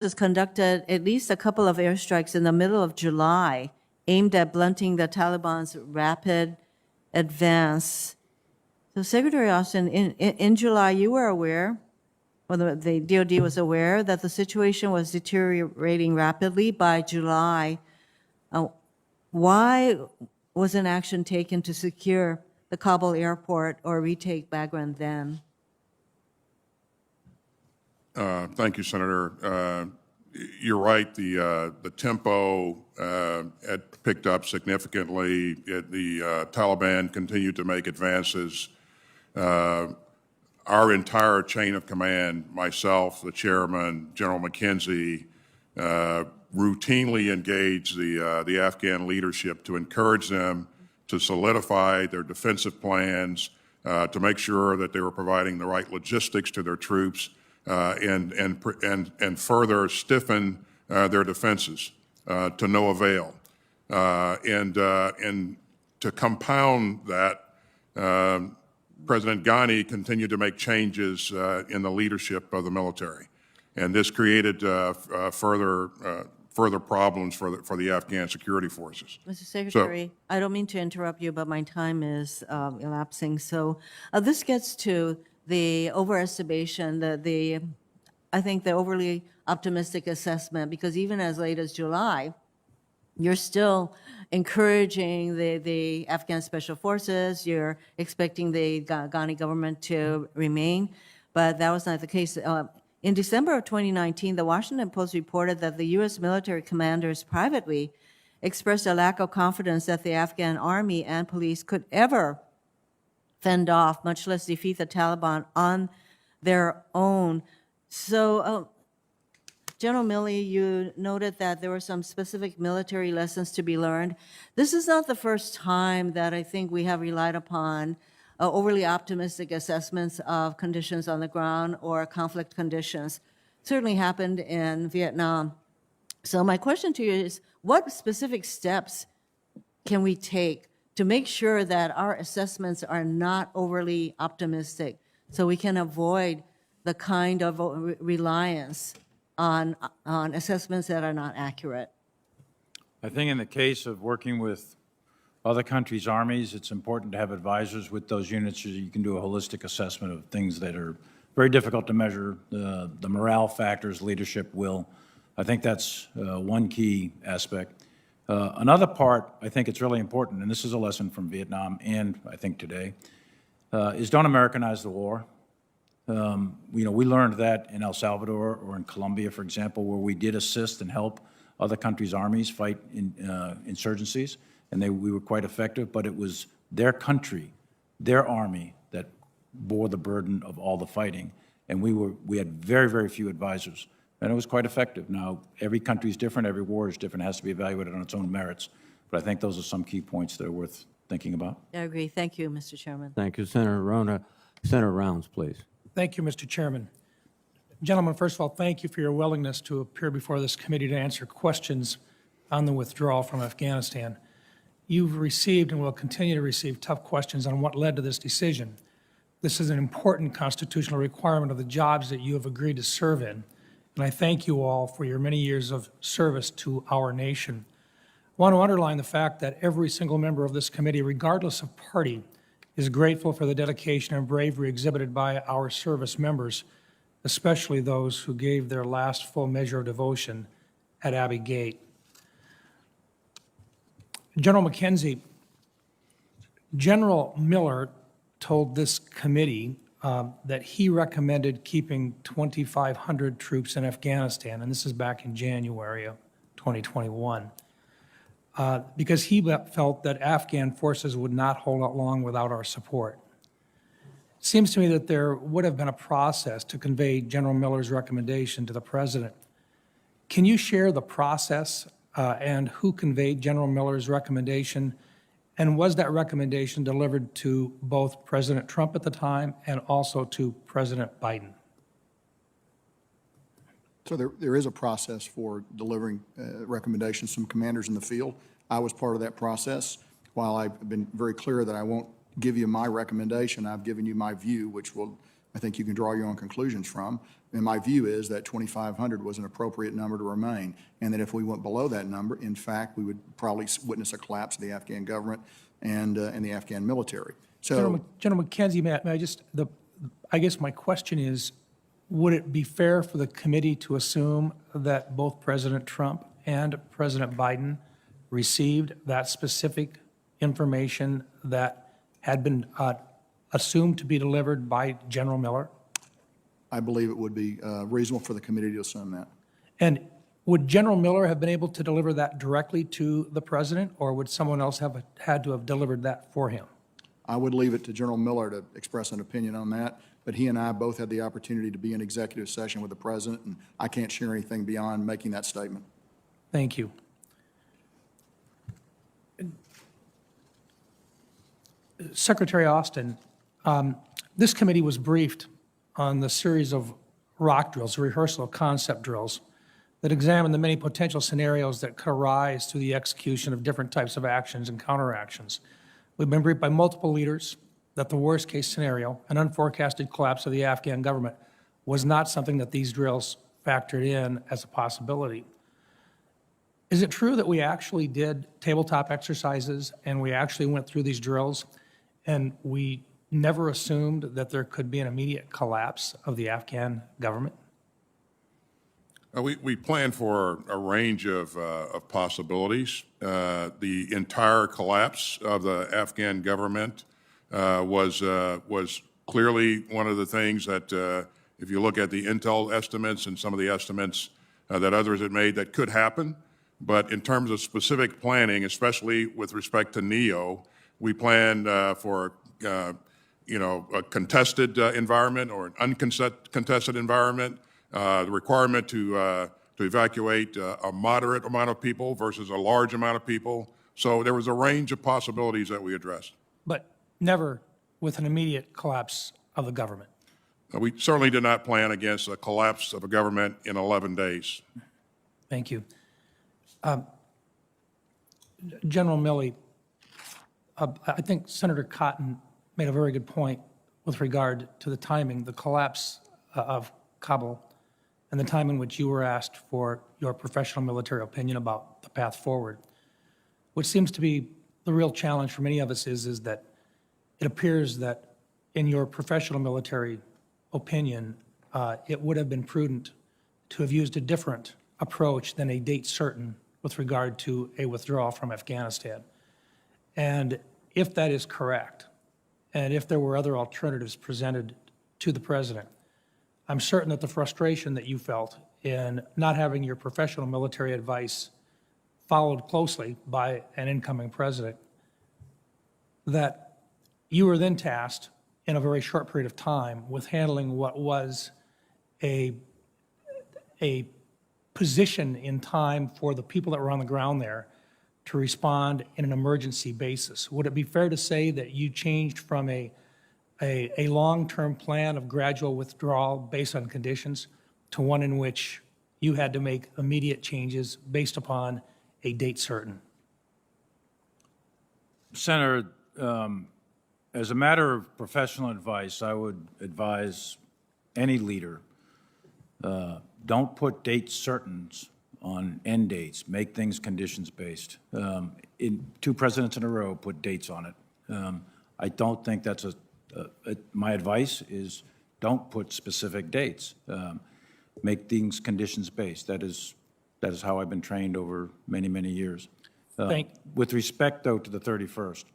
has conducted at least a couple of airstrikes in the middle of July aimed at blunting the Taliban's rapid advance. So Secretary Austin, in July, you were aware, or the DOD was aware, that the situation was deteriorating rapidly by July. Why wasn't action taken to secure the Kabul airport or retake Bagram then? Thank you, Senator. You're right. The tempo had picked up significantly. The Taliban continued to make advances. Our entire chain of command, myself, the chairman, General McKenzie, routinely engage the Afghan leadership to encourage them to solidify their defensive plans, to make sure that they were providing the right logistics to their troops, and further stiffen their defenses to no avail. And to compound that, President Ghani continued to make changes in the leadership of the military, and this created further problems for the Afghan security forces. Mr. Secretary, I don't mean to interrupt you, but my time is elapsing. So this gets to the overestimation, I think the overly optimistic assessment, because even as late as July, you're still encouraging the Afghan Special Forces, you're expecting the Ghani government to remain, but that was not the case. In December of 2019, the Washington Post reported that the U.S. military commanders privately expressed a lack of confidence that the Afghan army and police could ever fend off, much less defeat the Taliban on their own. So, General Milley, you noted that there were some specific military lessons to be learned. This is not the first time that I think we have relied upon overly optimistic assessments of conditions on the ground or conflict conditions. It certainly happened in Vietnam. So my question to you is, what specific steps can we take to make sure that our assessments are not overly optimistic so we can avoid the kind of reliance on assessments that are not accurate? I think in the case of working with other countries' armies, it's important to have advisors with those units so you can do a holistic assessment of things that are very difficult to measure, the morale factors, leadership, will. I think that's one key aspect. Another part, I think it's really important, and this is a lesson from Vietnam and I think today, is don't Americanize the war. We learned that in El Salvador or in Colombia, for example, where we did assist and help other countries' armies fight insurgencies, and we were quite effective, but it was their country, their army, that bore the burden of all the fighting, and we had very, very few advisors, and it was quite effective. Now, every country is different, every war is different, it has to be evaluated on its own merits, but I think those are some key points that are worth thinking about. I agree. Thank you, Mr. Chairman. Thank you, Senator Rona. Senator Rounds, please. Thank you, Mr. Chairman. Gentlemen, first of all, thank you for your willingness to appear before this committee to answer questions on the withdrawal from Afghanistan. You've received and will continue to receive tough questions on what led to this decision. This is an important constitutional requirement of the jobs that you have agreed to serve in, and I thank you all for your many years of service to our nation. I want to underline the fact that every single member of this committee, regardless of party, is grateful for the dedication and bravery exhibited by our service members, especially those who gave their last full measure of devotion at Abbey Gate. General McKenzie, General Miller told this committee that he recommended keeping 2,500 troops in Afghanistan, and this is back in January of 2021, because he felt that Afghan forces would not hold out long without our support. It seems to me that there would have been a process to convey General Miller's recommendation to the President. Can you share the process and who conveyed General Miller's recommendation, and was that recommendation delivered to both President Trump at the time and also to President Biden? So there is a process for delivering recommendations from commanders in the field. I was part of that process. While I've been very clear that I won't give you my recommendation, I've given you my view, which will, I I think you can draw your own conclusions from. And my view is that 2,500 was an appropriate number to remain, and that if we went below that number, in fact, we would probably witness a collapse of the Afghan government and the Afghan military. So, General McKenzie, may I just, I guess my question is, would it be fair for the committee to assume that both President Trump and President Biden received that specific information that had been assumed to be delivered by General Miller? I believe it would be reasonable for the committee to assume that. And would General Miller have been able to deliver that directly to the president, or would someone else have had to have delivered that for him? I would leave it to General Miller to express an opinion on that, but he and I both had the opportunity to be in executive session with the president, and I can't share anything beyond making that statement. Thank you. Secretary Austin, this committee was briefed on the series of rock drills, a rehearsal of concept drills, that examine the many potential scenarios that could arise through the execution of different types of actions and counteractions. We've been briefed by multiple leaders that the worst-case scenario, an unforecasted collapse of the Afghan government, was not something that these drills factored in as a possibility. Is it true that we actually did tabletop exercises and we actually went through these drills and we never assumed that there could be an immediate collapse of the Afghan government? We planned for a range of possibilities. The entire collapse of the Afghan government was clearly one of the things that, if you look at the intel estimates and some of the estimates that others had made, that could happen. But in terms of specific planning, especially with respect to NEO, we planned for a contested environment or an uncontested environment. The requirement to evacuate a moderate amount of people versus a large amount of people. So there was a range of possibilities that we addressed. But never with an immediate collapse of the government. We certainly did not plan against a collapse of a government in 11 days. Thank you. General Milley, I think Senator Cotton made a very good point with regard to the timing, the collapse of Kabul, and the time in which you were asked for your professional military opinion about the path forward. What seems to be the real challenge for many of us is that it appears that in your professional military opinion, it would have been prudent to have used a different approach than a date certain with regard to a withdrawal from Afghanistan. And if that is correct, and if there were other alternatives presented to the president, I'm certain that the frustration that you felt in not having your professional military advice followed closely by an incoming president, that you were then tasked in a very short period of time with handling what was a position in time for the people that were on the ground there to respond in an emergency basis. Would it be fair to say that you changed from a long-term plan of gradual withdrawal based on conditions to one in which you had to make immediate changes based upon a date certain? Senator, as a matter of professional advice, I would advise any leader, don't put date certains on end dates. Make things conditions-based. Two presidents in a row put dates on it. I don't think that's my advice is don't put specific dates. Make things conditions-based. That is how I've been trained over many, many years. With respect, though, to the 31st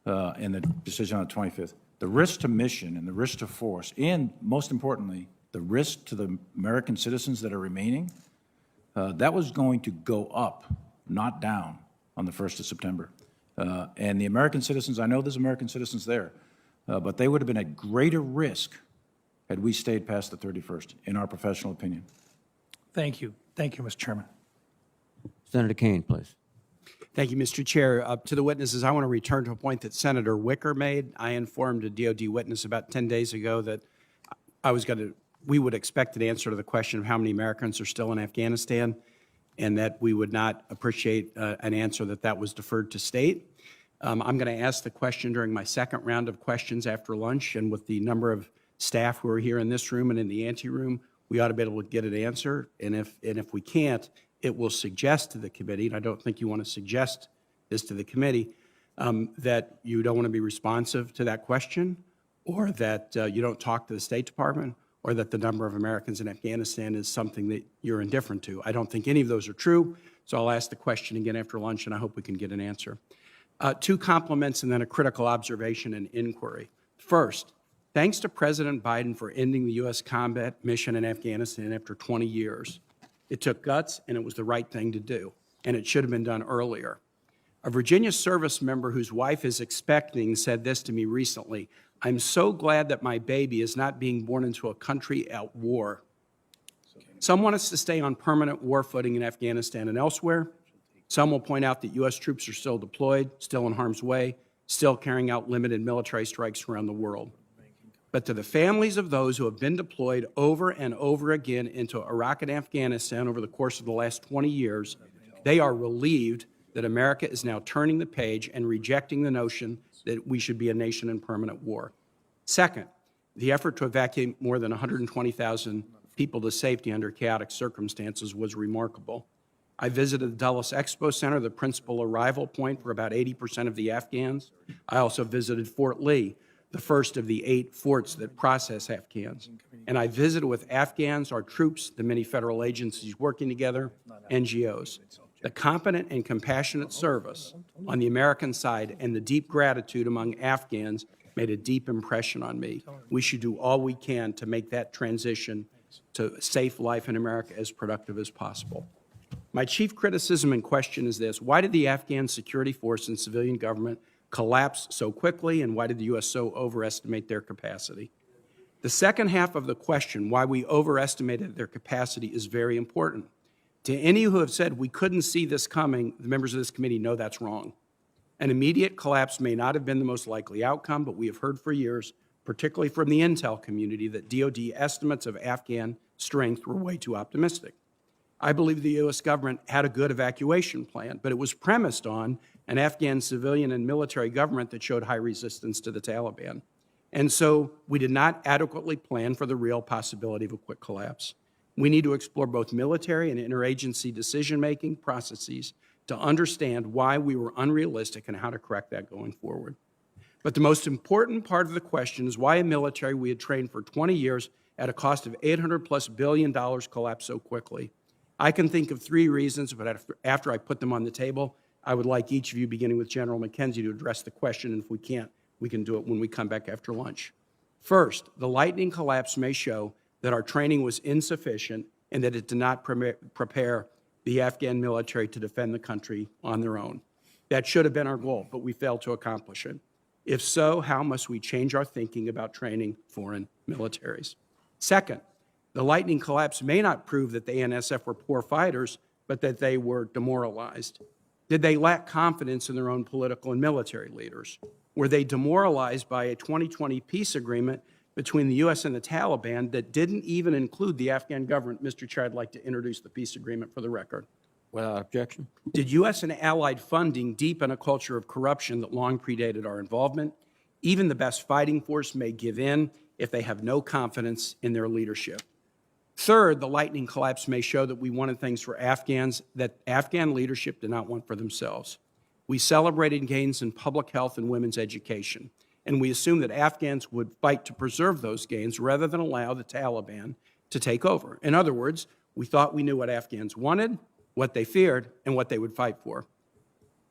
and the decision on the 25th, the risk to mission and the risk to force, and most importantly, the risk to the American citizens that are remaining, that was going to go up, not down, on the 1st of September. And the American citizens, I know there's American citizens there, but they would have been at greater risk had we stayed past the 31st, in our professional opinion. Thank you. Thank you, Mr. Chairman. Senator Kane, please. Thank you, Mr. Chair. To the witnesses, I want to return to a point that Senator Wicker made. I informed a DOD witness about 10 days ago that we would expect an answer to the question of how many Americans are still in Afghanistan, and that we would not appreciate an answer that was deferred to state. I'm going to ask the question during my second round of questions after lunch, and with the number of staff who are here in this room and in the anteroom, we ought to be able to get an answer. And if we can't, it will suggest to the committee, and I don't think you want to suggest this to the committee, that you don't want to be responsive to that question, or that you don't talk to the State Department, or that the number of Americans in Afghanistan is something that you're indifferent to. I don't think any of those are true, so I'll ask the question again after lunch, and I hope we can get an answer. 2 compliments and then a critical observation and inquiry. First, thanks to President Biden for ending the U.S. combat mission in Afghanistan after 20 years. It took guts, and it was the right thing to do, and it should have been done earlier. A Virginia service member whose wife is expecting said this to me recently: "I'm so glad that my baby is not being born into a country at war." Some want us to stay on permanent war footing in Afghanistan and elsewhere. Some will point out that U.S. troops are still deployed, still in harm's way, still carrying out limited military strikes around the world. But to the families of those who have been deployed over and over again into Iraq and Afghanistan over the course of the last 20 years, they are relieved that America is now turning the page and rejecting the notion that we should be a nation in permanent war. Second, the effort to evacuate more than 120,000 people to safety under chaotic circumstances was remarkable. I visited the Dulles Expo Center, the principal arrival point for about 80% of the Afghans. I also visited Fort Lee, the first of the 8 forts that process Afghans. And I visited with Afghans, our troops, the many federal agencies working together, NGOs. The competent and compassionate service on the American side and the deep gratitude among Afghans made a deep impression on me. We should do all we can to make that transition to a safe life in America as productive as possible. My chief criticism and question is this: why did the Afghan security force and civilian government collapse so quickly, and why did the U.S. so overestimate their capacity? The second half of the question, why we overestimated their capacity, is very important. To any who have said we couldn't see this coming, the members of this committee know that's wrong. An immediate collapse may not have been the most likely outcome, but we have heard for years, particularly from the intel community, that DoD estimates of Afghan strength were way too optimistic. I believe the U.S. government had a good evacuation plan, but it was premised on an Afghan civilian and military government that showed high resistance to the Taliban. And so we did not adequately plan for the real possibility of a quick collapse. We need to explore both military and interagency decision-making processes to understand why we were unrealistic and how to correct that going forward. But the most important part of the question is why a military we had trained for 20 years at a cost of $800+ billion collapsed so quickly. I can think of 3 reasons, but after I put them on the table, I would like each of you, beginning with General McKenzie, to address the question, and if we can't, we can do it when we come back after lunch. First, the lightning collapse may show that our training was insufficient and that it did not prepare the Afghan military to defend the country on their own. That should have been our goal, but we failed to accomplish it. If so, how must we change our thinking about training foreign militaries? Second, the lightning collapse may not prove that the ANSF were poor fighters, but that they were demoralized. Did they lack confidence in their own political and military leaders? Were they demoralized by a 2020 peace agreement between the U.S. and the Taliban that didn't even include the Afghan government? Mr. Chair, I'd like to introduce the peace agreement for the record. Without objection. Did U.S. and allied funding deepen a culture of corruption that long predated our involvement? Even the best fighting force may give in if they have no confidence in their leadership. Third, the lightning collapse may show that we wanted things for Afghans that Afghan leadership did not want for themselves. We celebrated gains in public health and women's education, and we assumed that Afghans would fight to preserve those gains rather than allow the Taliban to take over. In other words, we thought we knew what Afghans wanted, what they feared, and what they would fight for.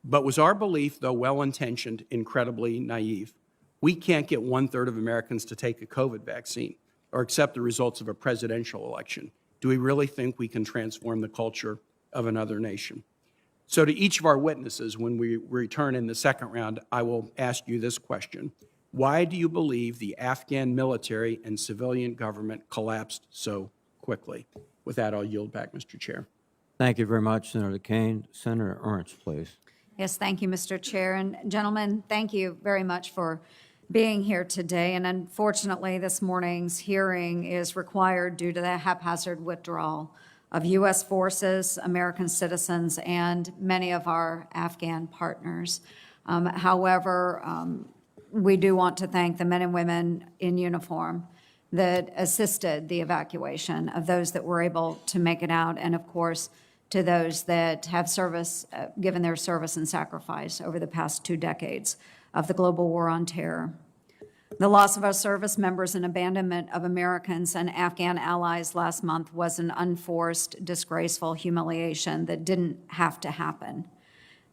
But was our belief, though well-intentioned, incredibly naive? We can't get 1/3 of Americans to take a COVID vaccine or accept the results of a presidential election. Do we really think we can transform the culture of another nation? So to each of our witnesses, when we return in the second round, I will ask you this question. Why do you believe the Afghan military and civilian government collapsed so quickly? With that, I'll yield back, Mr. Chair. Thank you very much, Senator Kane. Senator Ernst, please. Yes, thank you, Mr. Chair. And gentlemen, thank you very much for being here today. And unfortunately, this morning's hearing is required due to the haphazard withdrawal of U.S. forces, American citizens, and many of our Afghan partners. However, we do want to thank the men and women in uniform that assisted the evacuation of those that were able to make it out, and of course, to those that have given their service and sacrifice over the past 2 decades of the global war on terror. The loss of our service members and abandonment of Americans and Afghan allies last month was an unforced, disgraceful humiliation that didn't have to happen.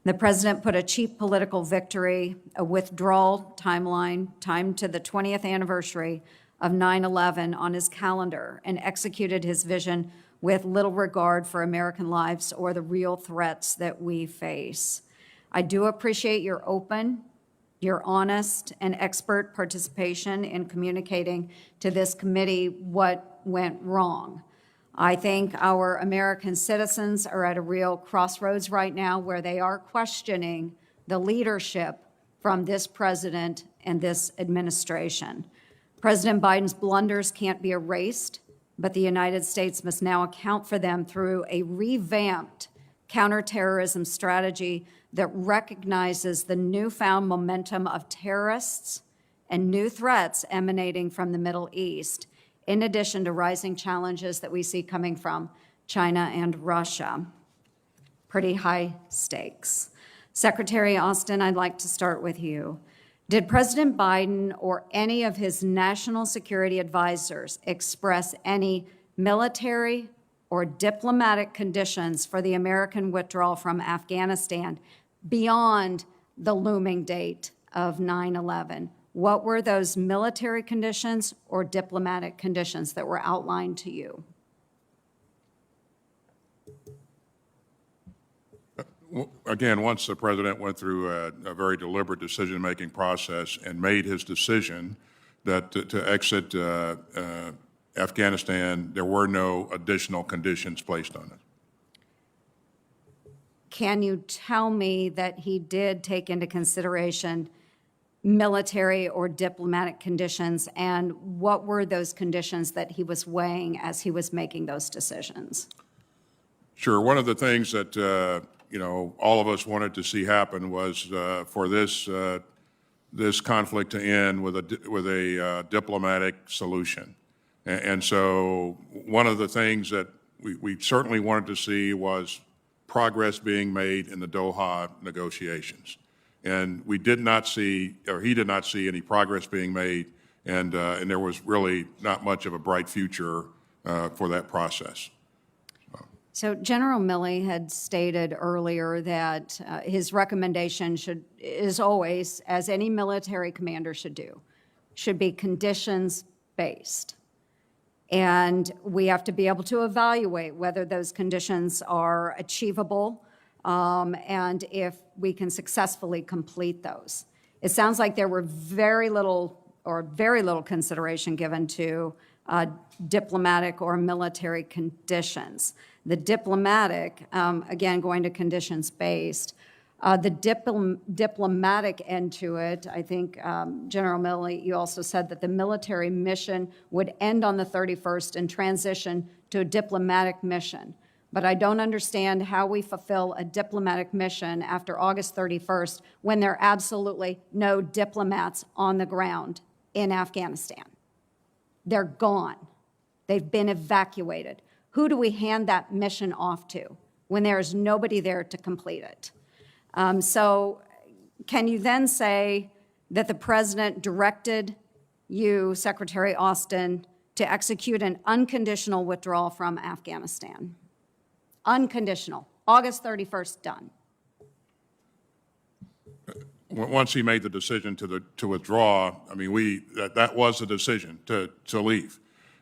The president put a cheap political victory, a withdrawal timeline timed to the 20th anniversary of 9/11 on his calendar and executed his vision with little regard for American lives or the real threats that we face. I do appreciate your open, your honest, and expert participation in communicating to this committee what went wrong. I think our American citizens are at a real crossroads right now where they are questioning the leadership from this president and this administration. President Biden's blunders can't be erased, but the United States must now account for them through a revamped counterterrorism strategy that recognizes the newfound momentum of terrorists and new threats emanating from the Middle East, in addition to rising challenges that we see coming from China and Russia. Pretty high stakes. Secretary Austin, I'd like to start with you. Did President Biden or any of his national security advisors express any military or diplomatic conditions for the American withdrawal from Afghanistan beyond the looming date of 9/11? What were those military conditions or diplomatic conditions that were outlined to you? Again, once the president went through a very deliberate decision-making process and made his decision that to exit Afghanistan, there were no additional conditions placed on it. Can you tell me that he did take into consideration military or diplomatic conditions, and what were those conditions that he was weighing as he was making those decisions? Sure. One of the things that all of us wanted to see happen was for this conflict to end with a diplomatic solution, and so one of the things that we certainly wanted to see was progress being made in the Doha negotiations. And we did not see, or he did not see, any progress being made, and there was really not much of a bright future for that process. So General Milley had stated earlier that his recommendation is always, as any military commander should do, should be conditions-based. And we have to be able to evaluate whether those conditions are achievable and if we can successfully complete those. It sounds like there were very little consideration given to diplomatic or military conditions. The diplomatic, again, going to conditions-based, the diplomatic end to it, I think, General Milley, you also said that the military mission would end on the 31st and transition to a diplomatic mission. But I don't understand how we fulfill a diplomatic mission after August 31st when there are absolutely no diplomats on the ground in Afghanistan. They're gone. They've been evacuated. Who do we hand that mission off to when there is nobody there to complete it? So can you then say that the president directed you, Secretary Austin, to execute an unconditional withdrawal from Afghanistan? Unconditional. August 31st, done. Once he made the decision to withdraw, I mean, that was the decision to leave.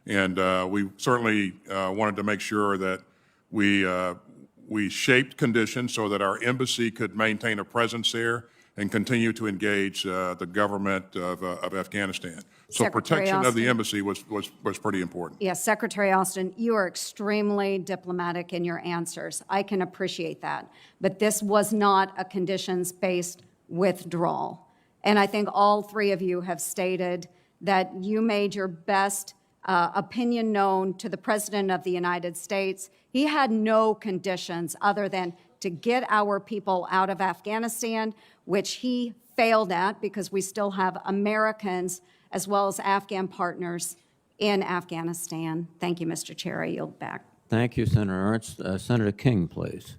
And we certainly wanted to make sure that we shaped conditions so that our embassy could maintain a presence there and continue to engage the government of Afghanistan. So Secretary protection of the Austin. embassy was pretty important. Yes, Secretary Austin, you are extremely diplomatic in your answers. I can appreciate that. But this was not a conditions-based withdrawal. And I think all three of you have stated that you made your best opinion known to the President of the United States. He had no conditions other than to get our people out of Afghanistan, which he failed at because we still have Americans as well as Afghan partners in Afghanistan. Thank you, Mr. Chair. I yield back. Thank you, Senator Ernst. Senator King, please.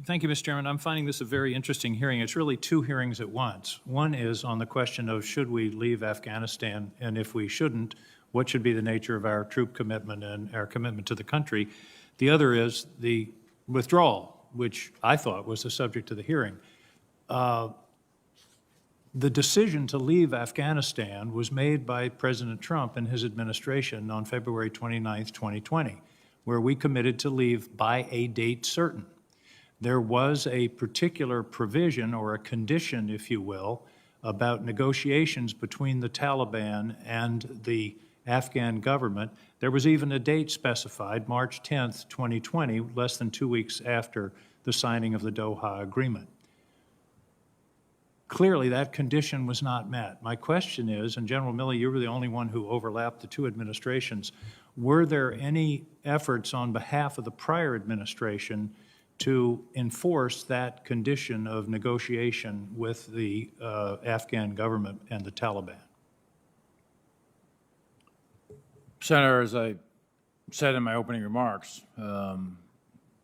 Thank you, Mr. Chairman. I'm finding this a very interesting hearing. It's really two hearings at once. One is on the question of should we leave Afghanistan, and if we shouldn't, what should be the nature of our troop commitment and our commitment to the country. The other is the withdrawal, which I thought was the subject of the hearing. The decision to leave Afghanistan was made by President Trump and his administration on February 29th, 2020, where we committed to leave by a date certain. There was a particular provision or a condition, if you will, about negotiations between the Taliban and the Afghan government. There was even a date specified, March 10th, 2020, less than 2 weeks after the signing of the Doha Agreement. Clearly, that condition was not met. My question is, and General Milley, you were the only one who overlapped the two administrations, were there any efforts on behalf of the prior administration to enforce that condition of negotiation with the Afghan government and the Taliban? Senator, as I said in my opening remarks,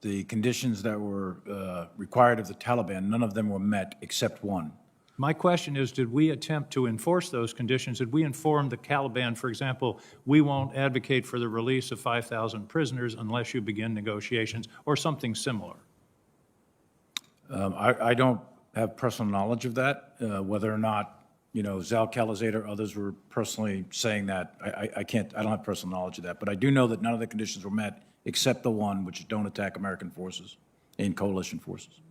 the conditions that were required of the Taliban, none of them were met except one. My question is, did we attempt to enforce those conditions? Did we inform the Taliban, for example, we won't advocate for the release of 5,000 prisoners unless you begin negotiations, or something similar? I don't have personal knowledge of that, whether or not, Zal Khalilzad or others were personally saying that. I don't have personal knowledge of that, but I do know that none of the conditions were met except the one, which is don't attack American forces and coalition forces.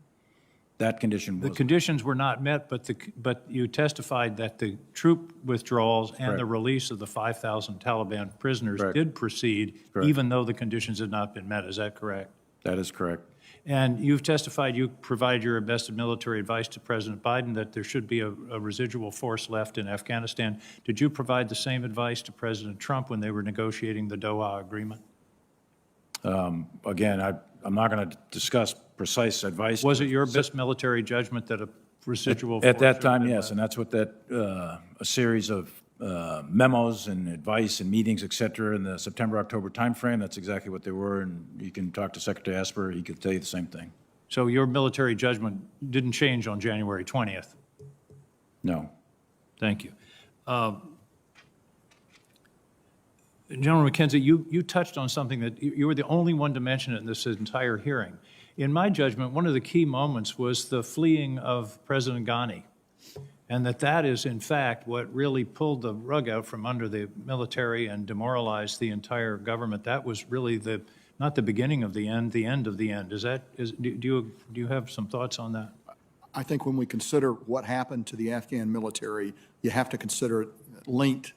That condition was. The conditions were not met, but you testified that the troop withdrawals and the release of the 5,000 Taliban prisoners did proceed, even though the conditions had not been met. Is that correct? That is correct. And you've testified you provide your best military advice to President Biden that there should be a residual force left in Afghanistan. Did you provide the same advice to President Trump when they were negotiating the Doha Agreement? Again, I'm not going to discuss precise advice. Was it your best military judgment that a residual force? At that time, yes, and that's what that a series of memos and advice and meetings, et cetera, in the September-October timeframe, that's exactly what they were, and you can talk to Secretary Esper, he could tell you the same thing. So your military judgment didn't change on January 20th? No. Thank you. General McKenzie, you touched on something that you were the only one to mention it in this entire hearing. In my judgment, one of the key moments was the fleeing of President Ghani, and that is, in fact, what really pulled the rug out from under the military and demoralized the entire government. That was really not the beginning of the end of the end. Do you have some thoughts on that? I think when we consider what happened to the Afghan military, you have to consider it linked,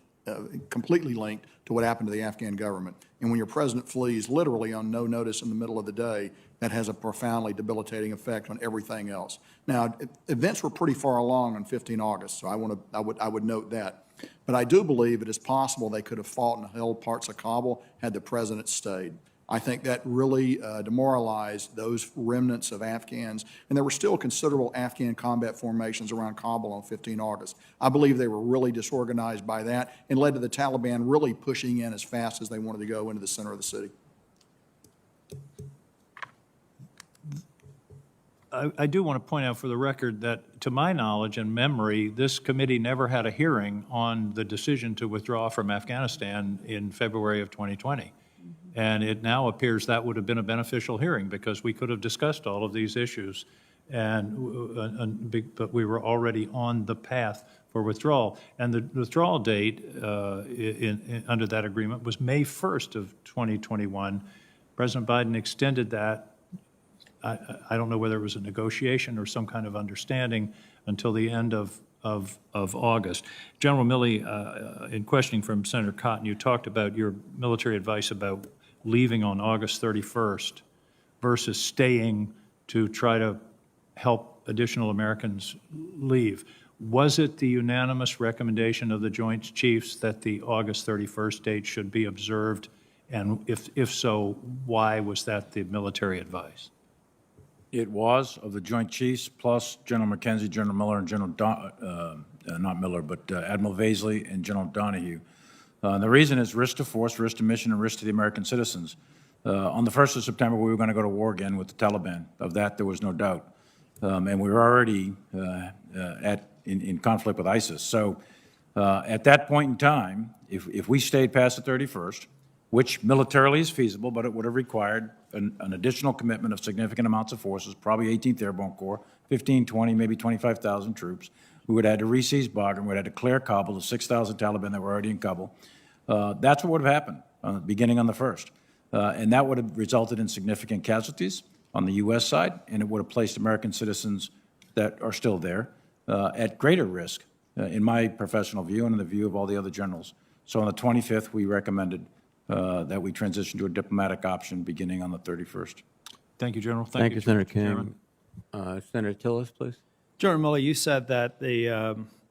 completely linked to what happened to the Afghan government. And when your president flees literally on no notice in the middle of the day, that has a profoundly debilitating effect on everything else. Now, events were pretty far along on 15 August, so I would note that. But I do believe it is possible they could have fought and held parts of Kabul had the president stayed. I think that really demoralized those remnants of Afghans, and there were still considerable Afghan combat formations around Kabul on 15 August. I believe they were really disorganized by that and led to the Taliban really pushing in as fast as they wanted to go into the center of the city. I do want to point out for the record that, to my knowledge and memory, this committee never had a hearing on the decision to withdraw from Afghanistan in February of 2020. And it now appears that would have been a beneficial hearing because we could have discussed all of these issues, but we were already on the path for withdrawal. And the withdrawal date under that agreement was May 1st of 2021. President Biden extended that. I don't know whether it was a negotiation or some kind of understanding until the end of August. General Milley, in questioning from Senator Cotton, you talked about your military advice about leaving on August 31st versus staying to try to help additional Americans leave. Was it the unanimous recommendation of the Joint Chiefs that the August 31st date should be observed? And if so, why was that the military advice? It was of the Joint Chiefs, plus General McKenzie, General Miller, and General not Miller, but Admiral Vaisley and General Donahue. And the reason is risk to force, risk to mission, and risk to the American citizens. On the 1st of September, we were going to go to war again with the Taliban. Of that, there was no doubt. And we were already in conflict with ISIS. So at that point in time, if we stayed past the 31st, which militarily is feasible, but it would have required an additional commitment of significant amounts of forces, probably 18th Airborne Corps, 15, 20, maybe 25,000 troops. We would have had to re-seize Bagram. We would have had to clear Kabul of 6,000 Taliban that were already in Kabul. That's what would have happened beginning on the 1st. And that would have resulted in significant casualties on the U.S. side, and it would have placed American citizens that are still there at greater risk, in my professional view and in the view of all the other generals. So on the 25th, we recommended that we transition to a diplomatic option beginning on the 31st. Thank you, General. Thank you, Senator Chairman. King. Senator Tillis, please. General Milley, you said that the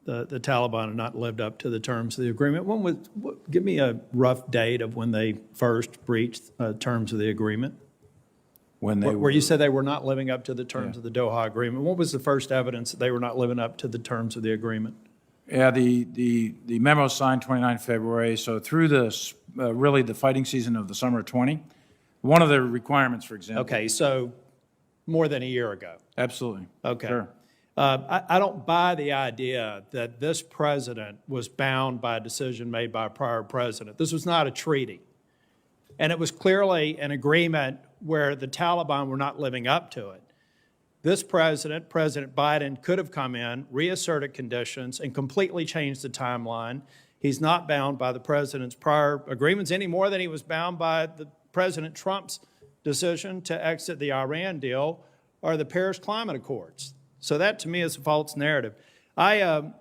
Taliban have not lived up to the terms of the agreement. Give me a rough date of when they first breached terms of the agreement. When they Where you said they were not living up to the terms of the Doha Agreement. What was the first evidence that they were not living up to the terms of the agreement? Yeah, the memo signed 29 February. So through the really the fighting season of the summer of 20, one of the requirements, for example. Okay, so more than a year ago. Absolutely. Okay. Sure. I don't buy the idea that this president was bound by a decision made by a prior president. This was not a treaty. And it was clearly an agreement where the Taliban were not living up to it. This president, President Biden, could have come in, reasserted conditions, and completely changed the timeline. He's not bound by the president's prior agreements any more than he was bound by the President Trump's decision to exit the Iran deal or the Paris Climate Accords. So that, to me, is a false narrative. I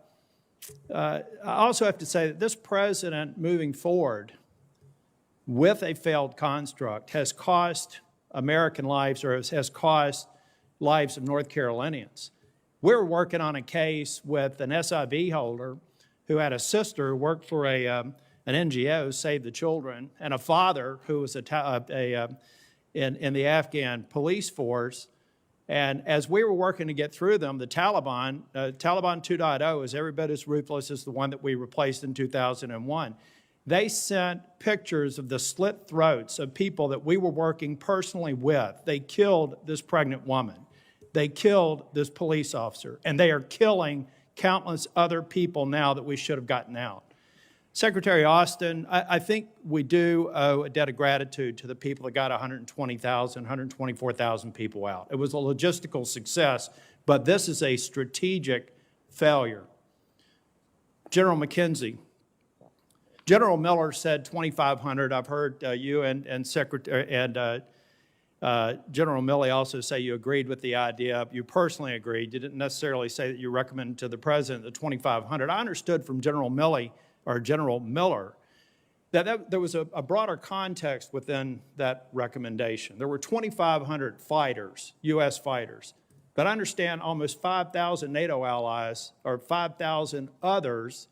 also have to say that this president moving forward with a failed construct has cost American lives, or has cost lives of North Carolinians. We're working on a case with an SIV holder who had a sister who worked for an NGO, Save the Children, and a father who was in the Afghan police force. And as we were working to get through them, the Taliban 2.0 is every bit as ruthless as the one that we replaced in 2001. They sent pictures of the slit throats of people that we were working personally with. They killed this pregnant woman. They killed this police officer. And they are killing countless other people now that we should have gotten out. Secretary Austin, I think we do owe a debt of gratitude to the people that got 120,000, 124,000 people out. It was a logistical success, but this is a strategic failure. General McKenzie, General Miller said 2,500. I've heard you and General Milley also say you agreed with the idea. You personally agreed. You didn't necessarily say that you recommended to the president the 2,500. I understood from General Milley or General Miller that there was a broader context within that recommendation. There were 2,500 fighters, U.S. fighters, but I understand almost 5,000 NATO allies or 5,000 others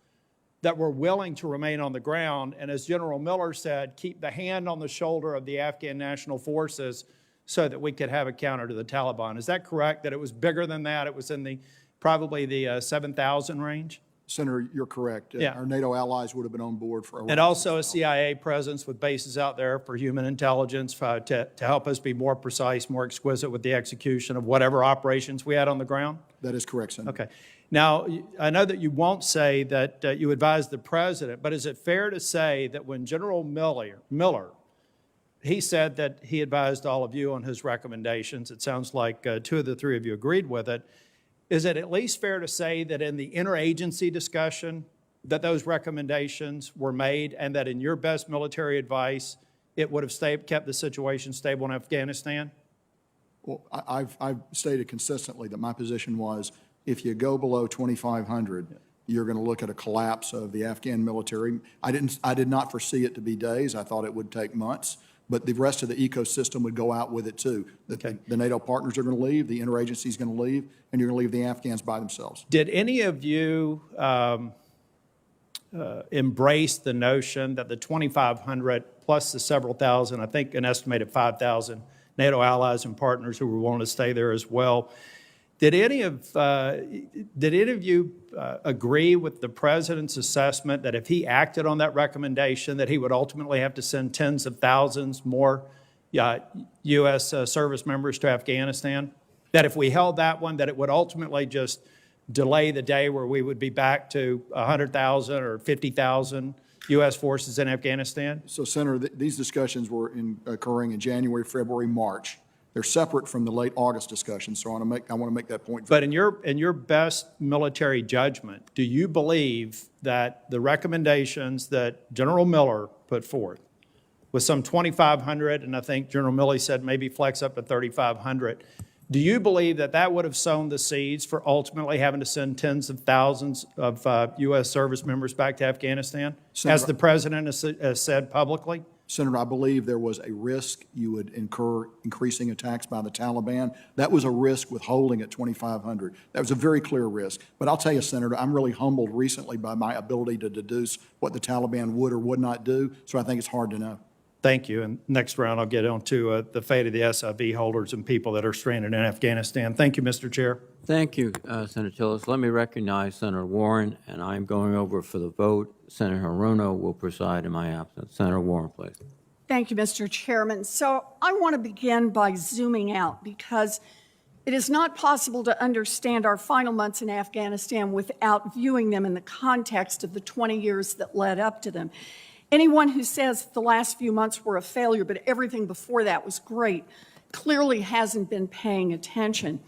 that were willing to remain on the ground, and as General Miller said, keep the hand on the shoulder of the Afghan National Forces so that we could have a counter to the Taliban. Is that correct, that it was bigger than that? It was in probably the 7,000 range? Senator, you're correct. Yeah. Our NATO allies would have been on board for a And also a CIA presence with bases out there for human intelligence to help us be more precise, more exquisite with the execution of whatever operations we had on the ground? That is correct, Senator. Okay. Now, I know that you won't say that you advised the president, but is it fair to say that when General Miller, he said that he advised all of you on his recommendations, it sounds like 2 of the 3 of you agreed with it, is it at least fair to say that in the interagency discussion that those recommendations were made and that in your best military advice, it would have kept the situation stable in Afghanistan? Well, I've stated consistently that my position was if you go below 2,500, you're going to look at a collapse of the Afghan military. I did not foresee it to be days. I thought it would take months, but the rest of the ecosystem would go out with it too. The NATO partners are going to leave, the interagency is going to leave, and you're going to leave the Afghans by themselves. Did any of you embrace the notion that the 2,500 plus the several thousand, I think an estimated 5,000 NATO allies and partners who were willing to stay there as well, Did any of you agree with the president's assessment that if he acted on that recommendation, that he would ultimately have to send tens of thousands more U.S. Service members to Afghanistan? That if we held that one, that it would ultimately just delay the day where we would be back to 100,000 or 50,000 U.S. forces in Afghanistan? So, Senator, these discussions were occurring in January, February, March. They're separate from the late August discussion, so I want to make that point. But in your best military judgment, do you believe that the recommendations that General Miller put forth, with some 2,500, and I think General Milley said maybe flex up to 3,500, do you believe that that would have sown the seeds for ultimately having to send tens of thousands of U.S. service members back to Afghanistan, as the president has said publicly? Senator, I believe there was a risk you would incur increasing attacks by the Taliban. That was a risk with holding at 2,500. That was a very clear risk. But I'll tell you, Senator, I'm really humbled recently by my ability to deduce what the Taliban would or would not do, so I think it's hard to know. Thank you. And next round, I'll get on to the fate of the SIV holders and people that are stranded in Afghanistan. Thank you, Mr. Chair. Thank you, Senator Tillis. Let me recognize Senator Warren, and I'm going over for the vote. Senator Hirono will preside in my absence. Senator Warren, please. Thank you, Mr. Chairman. So I want to begin by zooming out because it is not possible to understand our final months in Afghanistan without viewing them in the context of the 20 years that led up to them. Anyone who says the last few months were a failure, but everything before that was great, clearly hasn't been paying attention.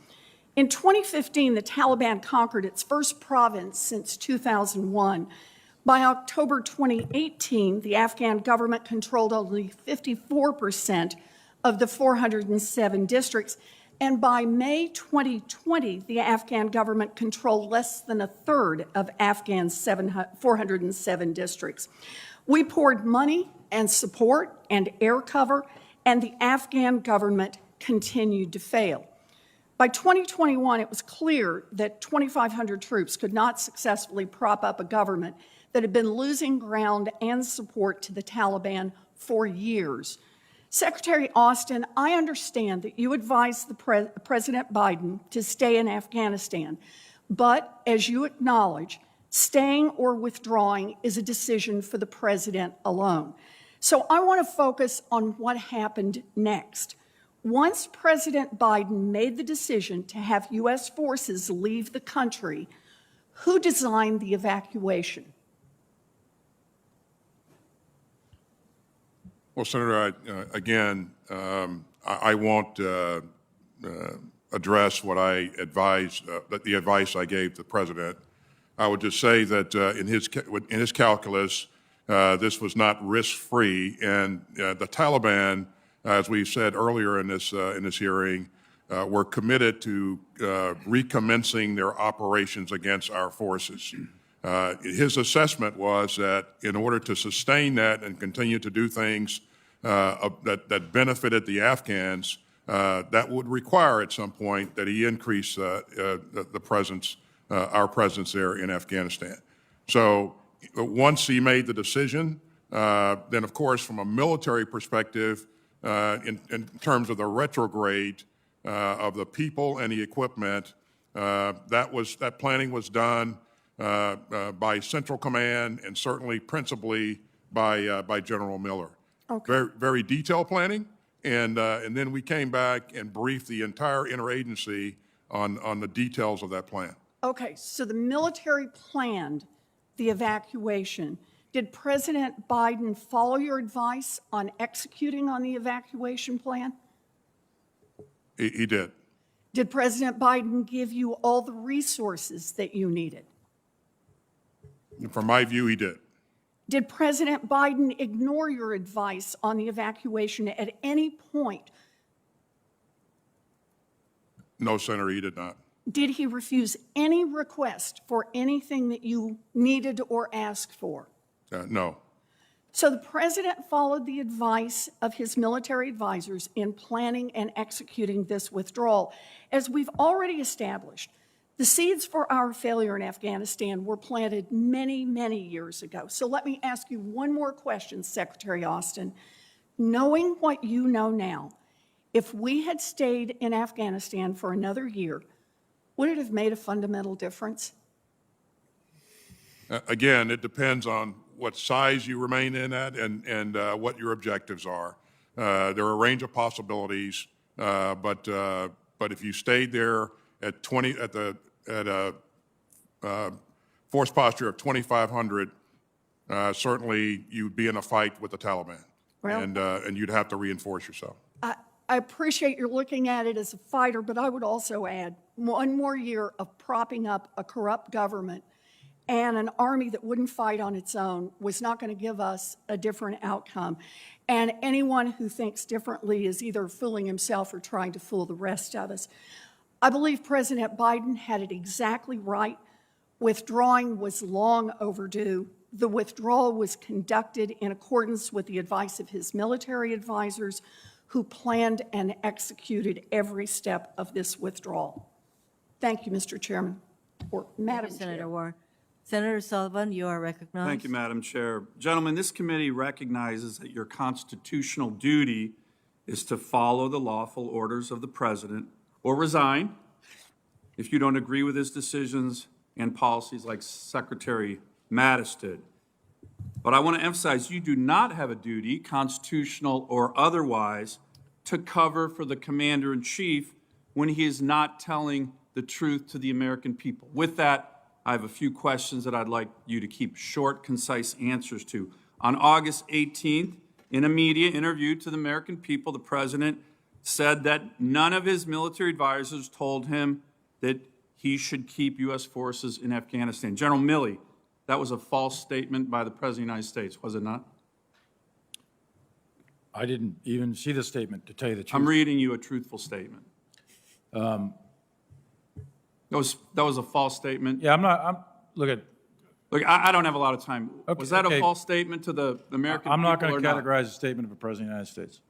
In 2015, the Taliban conquered its first province since 2001. By October 2018, the Afghan government controlled only 54% of the 407 districts, and by May 2020, the Afghan government controlled less than a third of Afghan's 407 districts. We poured money and support and air cover, and the Afghan government continued to fail. By 2021, it was clear that 2,500 troops could not successfully prop up a government that had been losing ground and support to the Taliban for years. Secretary Austin, I understand that you advised President Biden to stay in Afghanistan, but as you acknowledge, staying or withdrawing is a decision for the president alone. So I want to focus on what happened next. Once President Biden made the decision to have U.S. forces leave the country, who designed the evacuation? Well, Senator, I won't address what I advised, the advice I gave the president. I would just say that in his calculus, this was not risk-free, and the Taliban, as we said earlier in this hearing, were committed to recommencing their operations against our forces. His assessment was that in order to sustain that and continue to do things that benefited the Afghans, that would require at some point that he increase the presence, our presence there in Afghanistan. So once he made the decision, then of course from a military perspective, in terms of the retrograde of the people and the equipment, that planning was done by Central Command and certainly principally by General Miller. Okay. Very, very detailed planning, and then we came back and briefed the entire interagency on the details of that plan. Okay, so the military planned the evacuation. Did President Biden follow your advice on executing on the evacuation plan? He did. Did President Biden give you all the resources that you needed? From my view, he did. Did President Biden ignore your advice on the evacuation at any point? No, Senator, he did not. Did he refuse any request for anything that you needed or asked for? No. So the president followed the advice of his military advisors in planning and executing this withdrawal. As we've already established, the seeds for our failure in Afghanistan were planted many, many years ago. So let me ask you one more question, Secretary Austin. Knowing what you know now, if we had stayed in Afghanistan for another year, would it have made a fundamental difference? Again, it depends on what size you remain in at and what your objectives are. There are a range of possibilities, but if you stayed there at a force posture of 2,500, certainly you'd be in a fight with the Taliban, Well- and you'd have to reinforce yourself. I appreciate you're looking at it as a fighter, but I would also add one more year of propping up a corrupt government and an army that wouldn't fight on its own was not going to give us a different outcome. And anyone who thinks differently is either fooling himself or trying to fool the rest of us. I believe President Biden had it exactly right. Withdrawing was long overdue. The withdrawal was conducted in accordance with the advice of his military advisors, who planned and executed every step of this withdrawal. Thank you, Mr. Chairman, or Madam Chair. Senator Warren. Senator Sullivan, you are recognized. Thank you, Madam Chair. Gentlemen, this committee recognizes that your constitutional duty is to follow the lawful orders of the president or resign if you don't agree with his decisions and policies like Secretary Mattis did. But I want to emphasize you do not have a duty, constitutional or otherwise, to cover for the commander-in-chief when he is not telling the truth to the American people. With that, I have a few questions that I'd like you to keep short, concise answers to. On August 18th, in a media interview to the American people, the president said that none of his military advisors told him that he should keep U.S. forces in Afghanistan. General Milley, that was a false statement by the President of the United States, was it not? I didn't even see the statement, to tell you the truth. I'm reading you a truthful statement. That was a false statement. Yeah, look, I don't have a lot of time. Okay, Was that okay. a false statement to the American I'm people not going or to categorize a statement of a president of the United States.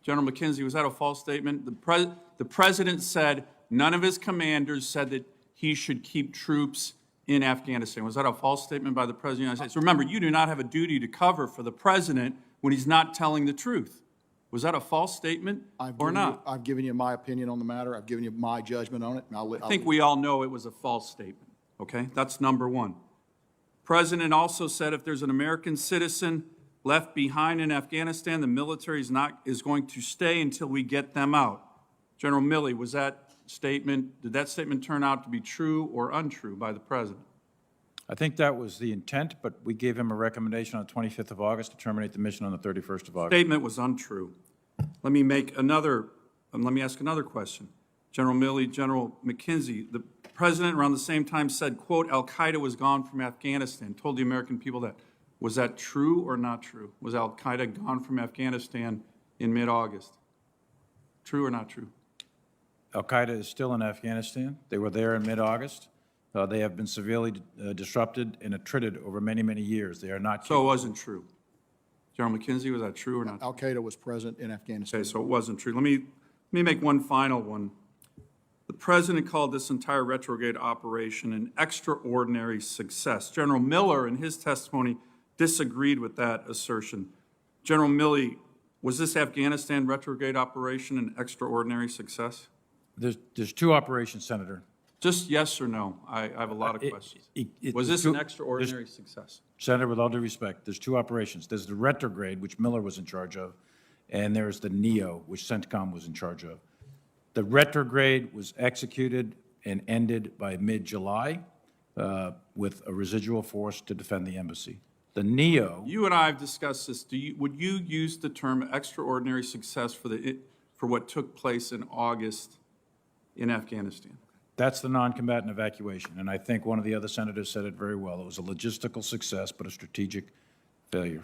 General McKenzie, was that a false statement? The president said none of his commanders said that he should keep troops in Afghanistan. Was that a false statement by the president of the United States? Remember, you do not have a duty to cover for the president when he's not telling the truth. Was that a false statement or not? I've given you my opinion on the matter. I've given you my judgment on it. And I think we all know it was a false statement, okay? That's number one. President also said if there's an American citizen left behind in Afghanistan, the military is going to stay until we get them out. General Milley, did that statement turn out to be true or untrue by the president? I think that was the intent, but we gave him a recommendation on the 25th of August to terminate the mission on the 31st of August. Statement was untrue. Let me ask another question. General Milley, General McKenzie, the president around the same time said, quote, Al-Qaeda was gone from Afghanistan, told the American people that. Was that true or not true? Was Al-Qaeda gone from Afghanistan in mid-August? True or not true? Al-Qaeda is still in Afghanistan. They were there in mid-August. They have been severely disrupted and attrited over many, many years. They are not. So it wasn't true. General McKenzie, was that true or not? Al-Qaeda was present in Afghanistan. Okay, so it wasn't true. Let me make one final one. The president called this entire retrograde operation an extraordinary success. General Miller, in his testimony, disagreed with that assertion. General Milley, was this Afghanistan retrograde operation an extraordinary success? There's two operations, Senator. Just yes or no. I have a lot of questions. Was this an extraordinary success? Senator, with all due respect, there's two operations. There's the retrograde, which Miller was in charge of, and there's the NEO, which CENTCOM was in charge of. The retrograde was executed and ended by mid-July with a residual force to defend the embassy. The NEO. You and I have discussed this. Would you use the term extraordinary success for what took place in August in Afghanistan? That's the non-combatant evacuation, and I think one of the other senators said it very well. It was a logistical success, but a strategic failure.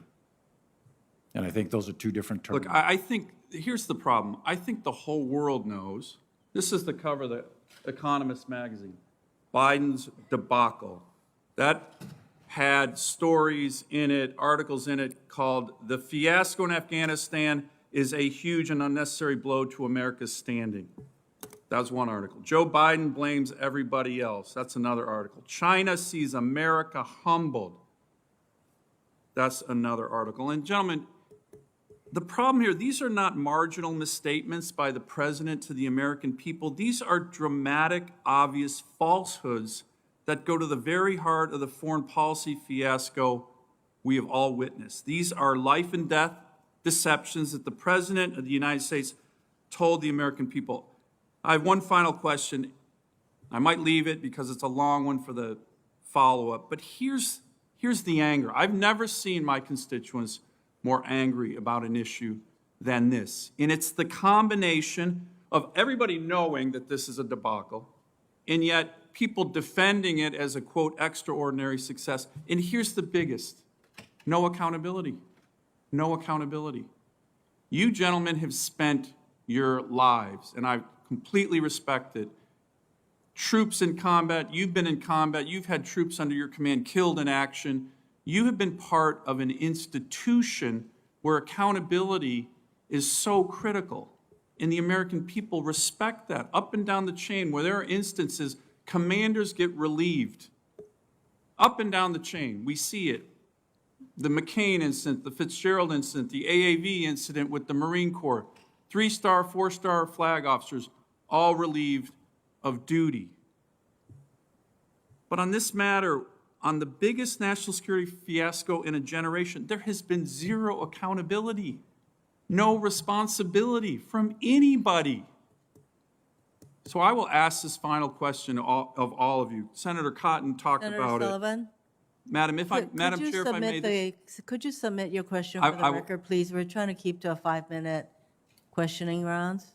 And I think those are two different terms. Look, I think, here's the problem. I think the whole world knows, this is the cover of the Economist magazine, Biden's debacle. That had stories in it, articles in it called "The Fiasco in Afghanistan is a huge and unnecessary blow to America's standing." That was one article. Joe Biden blames everybody else. That's another article. China sees America humbled. That's another article. And gentlemen, The problem here, these are not marginal misstatements by the president to the American people. These are dramatic, obvious falsehoods that go to the very heart of the foreign policy fiasco we have all witnessed. These are life and death deceptions that the president of the United States told the American people. I have one final question. I might leave it because it's a long one for the follow-up, but here's the anger. I've never seen my constituents more angry about an issue than this. And it's the combination of everybody knowing that this is a debacle, and yet people defending it as a, quote, extraordinary success. And here's the biggest: no accountability. No accountability. You gentlemen have spent your lives, and I completely respect it, troops in combat, you've been in combat, you've had troops under your command killed in action. You have been part of an institution where accountability is so critical, and the American people respect that. Up and down the chain, where there are instances, commanders get relieved. Up and down the chain, we see it. The McCain incident, the Fitzgerald incident, the AAV incident with the Marine Corps, 3-star, 4-star flag officers, all relieved of duty. But on this matter, on the biggest national security fiasco in a generation, there has been zero accountability, no responsibility from anybody. So I will ask this final question of all of you. Senator Cotton talked Senator about Sullivan? it. Madam Chair, if I may. Could you submit your question for the record, please? We're trying to keep to a 5-minute questioning rounds.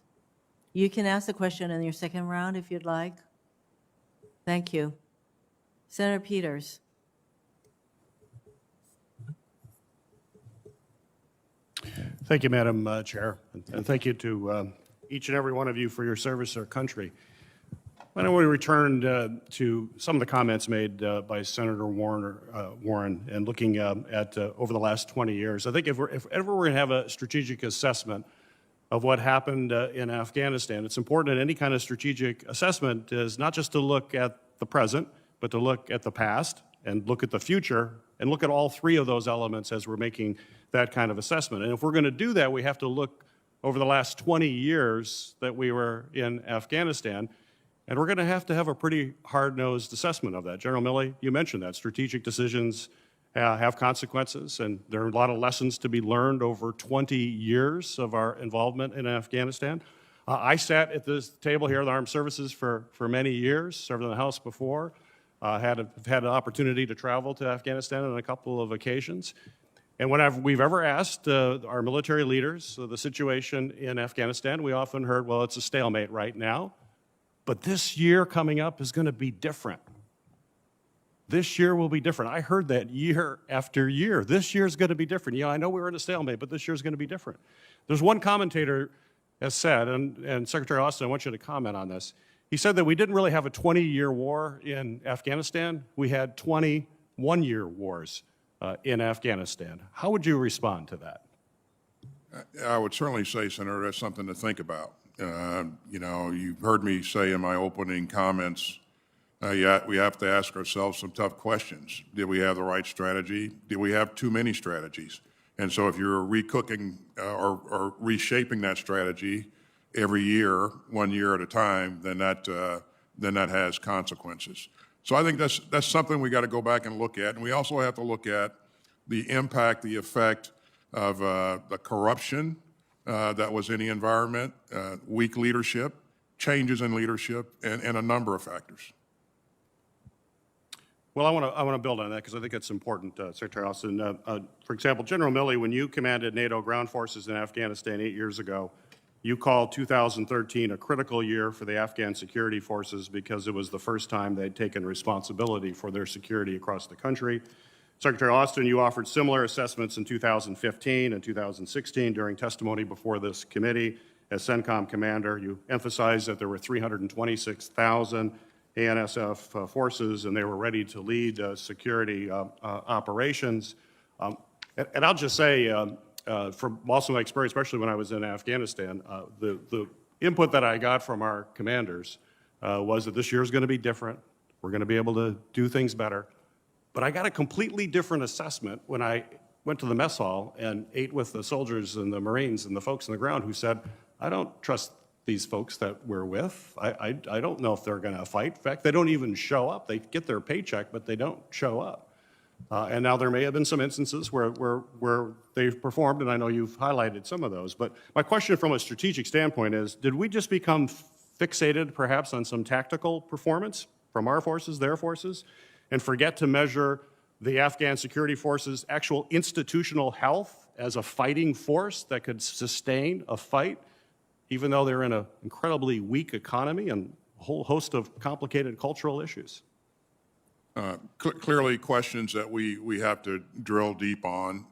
You can ask the question in your second round if you'd like. Thank you. Senator Peters. Thank you, Madam Chair, and thank you to each and every one of you for your service to our country. When we returned to some of the comments made by Senator Warren and looking at over the last 20 years, I think if ever we're going to have a strategic assessment of what happened in Afghanistan, it's important in any kind of strategic assessment is not just to look at the present, but to look at the past and look at the future and look at all three of those elements as we're making that kind of assessment. And if we're going to do that, we have to look over the last 20 years that we were in Afghanistan, and we're going to have a pretty hard-nosed assessment of that. General Milley, you mentioned that. Strategic decisions have consequences, and there are a lot of lessons to be learned over 20 years of our involvement in Afghanistan. I sat at this table here at the Armed Services for many years, served in the House before, had an opportunity to travel to Afghanistan on a couple of occasions. And when we've ever asked our military leaders the situation in Afghanistan, we often heard, well, it's a stalemate right now, but this year coming up is going to be different. This year will be different. I heard that year after year. This year is going to be different. Yeah, I know we were in a stalemate, but this year is going to be different. There's one commentator has said, and Secretary Austin, I want you to comment on this. He said that we didn't really have a 20-year war in Afghanistan. We had 21-year wars in Afghanistan. How would you respond to that? I would certainly say, Senator, that's something to think about. You know, you've heard me say in my opening comments, we have to ask ourselves some tough questions. Did we have the right strategy? Did we have too many strategies? And so if you're recooking or reshaping that strategy every year, 1 year at a time, then that has consequences. So I think that's something we got to go back and look at. And we also have to look at the impact, the effect of the corruption that was in the environment, weak leadership, changes in leadership, and a number of factors. Well, I want to build on that because I think it's important, Secretary Austin. For example, General Milley, when you commanded NATO ground forces in Afghanistan 8 years ago, you called 2013 a critical year for the Afghan security forces because it was the first time they'd taken responsibility for their security across the country. Secretary Austin, you offered similar assessments in 2015 and 2016 during testimony before this committee. As CENTCOM commander, you emphasized that there were 326,000 ANSF forces and they were ready to lead security operations. And I'll just say, from also my experience, especially when I was in Afghanistan, the input that I got from our commanders was that this year is going to be different. We're going to be able to do things better. But I got a completely different assessment when I went to the mess hall and ate with the soldiers and the Marines and the folks on the ground who said, I don't trust these folks that we're with. I don't know if they're going to fight. In fact, they don't even show up. They get their paycheck, but they don't show up. And now there may have been some instances where they've performed, and I know you've highlighted some of those. But my question from a strategic standpoint is, did we just become fixated perhaps on some tactical performance from our forces, their forces, and forget to measure the Afghan security forces' actual institutional health as a fighting force that could sustain a fight, even though they're in an incredibly weak economy and a whole host of complicated cultural issues? Clearly, questions that we have to drill deep on.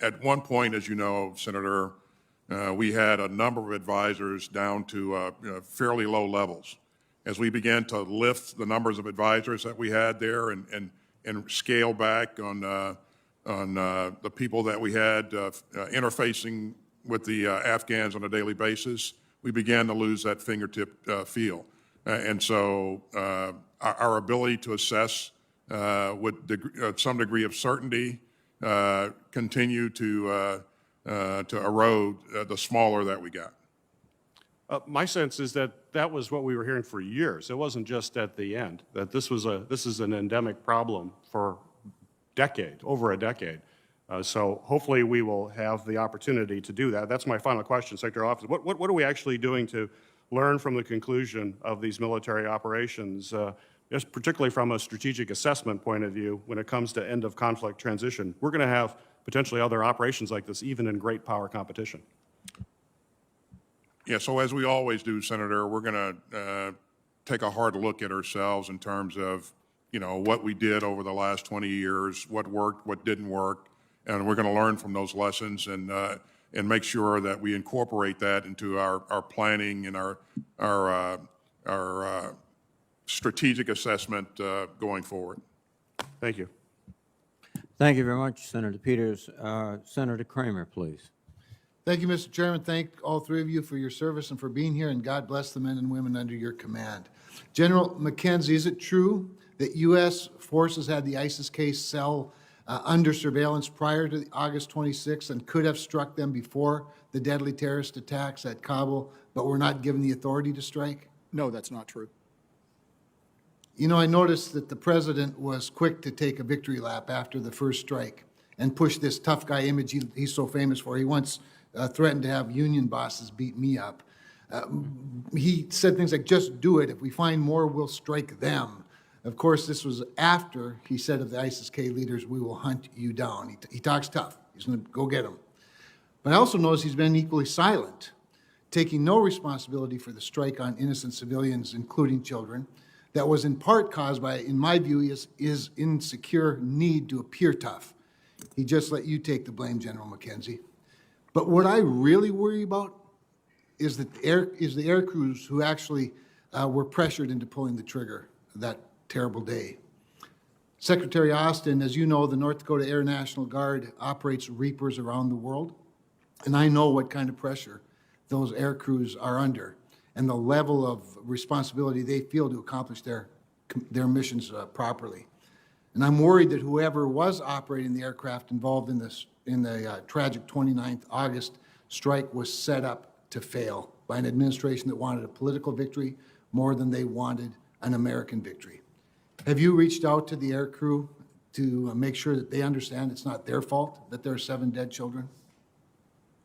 At one point, as you know, Senator, we had a number of advisors down to fairly low levels. As we began to lift the numbers of advisors that we had there and scale back on the people that we had interfacing with the Afghans on a daily basis, we began to lose that fingertip feel. And so our ability to assess with some degree of certainty continue to erode the smaller that we got. My sense is that that was what we were hearing for years. It wasn't just at the end, that this is an endemic problem for over a decade. So hopefully we will have the opportunity to do that. That's my final question, Secretary of Office. What are we actually doing to learn from the conclusion of these military operations, just particularly from a strategic assessment point of view when it comes to end-of-conflict transition? We're going to have potentially other operations like this, even in great power competition. Yeah, so as we always do, Senator, we're going to take a hard look at ourselves in terms of, what we did over the last 20 years, what worked, what didn't work, and we're going to learn from those lessons and make sure that we incorporate that into our planning and our strategic assessment going forward. Thank you. Thank you very much, Senator Peters. Senator Kramer, please. Thank you, Mr. Chairman. Thank all three of you for your service and for being here, and God bless the men and women under your command. General McKenzie, is it true that U.S. forces had the ISIS-K cell under surveillance prior to August 26th and could have struck them before the deadly terrorist attacks at Kabul, but were not given the authority to strike? No, that's not true. I noticed that the president was quick to take a victory lap after the first strike and push this tough guy image he's so famous for. He once threatened to have union bosses beat me up. He said things like, just do it. If we find more, we'll strike them. Of course, this was after he said of the ISIS-K leaders, we will hunt you down. He talks tough. He's going to go get them. But I also notice he's been equally silent, taking no responsibility for the strike on innocent civilians, including children, that was in part caused by, in my view, his insecure need to appear tough. He just let you take the blame, General McKenzie. But what I really worry about is the air crews who actually were pressured into pulling the trigger that terrible day. Secretary Austin, as you know, the North Dakota Air National Guard operates Reapers around the world, and I know what kind of pressure those air crews are under and the level of responsibility they feel to accomplish their missions properly. And I'm worried that whoever was operating the aircraft involved in the tragic 29th August strike was set up to fail by an administration that wanted a political victory more than they wanted an American victory. Have you reached out to the air crew to make sure that they understand it's not their fault that there are 7 dead children?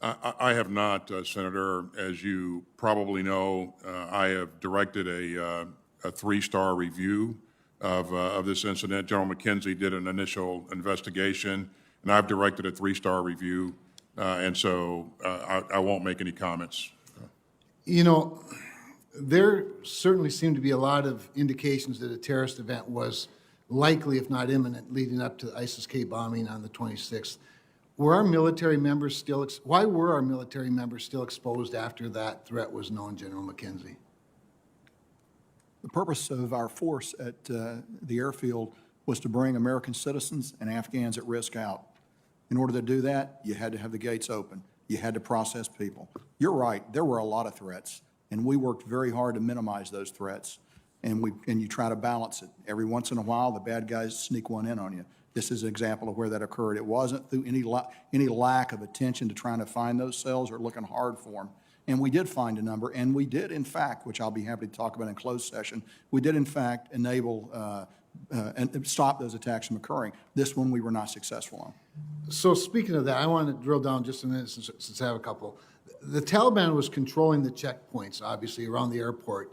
I have not, Senator. As you probably know, I have directed a 3-star review of this incident. General McKenzie did an initial investigation, and I've directed a 3-star review, and so I won't make any comments. There certainly seem to be a lot of indications that a terrorist event was likely, if not imminent, leading up to the ISIS-K bombing on the 26th. Why were our military members still exposed after that threat was known, General McKenzie? The purpose of our force at the airfield was to bring American citizens and Afghans at risk out. In order to do that, you had to have the gates open. You had to process people. You're right, there were a lot of threats, and we worked very hard to minimize those threats, and you try to balance it. Every once in a while, the bad guys sneak one in on you. This is an example of where that occurred. It wasn't through any lack of attention to trying to find those cells or looking hard for them. And we did find a number, and we did, in fact, which I'll be happy to talk about in closed session, we did, in fact, enable and stop those attacks from occurring. This one we were not successful on. So speaking of that, I want to drill down just a minute since I have a couple. The Taliban was controlling the checkpoints, obviously, around the airport.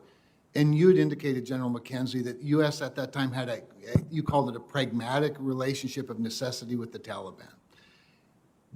And you had indicated, General McKenzie, that U.S. at that time had you called it a pragmatic relationship of necessity with the Taliban.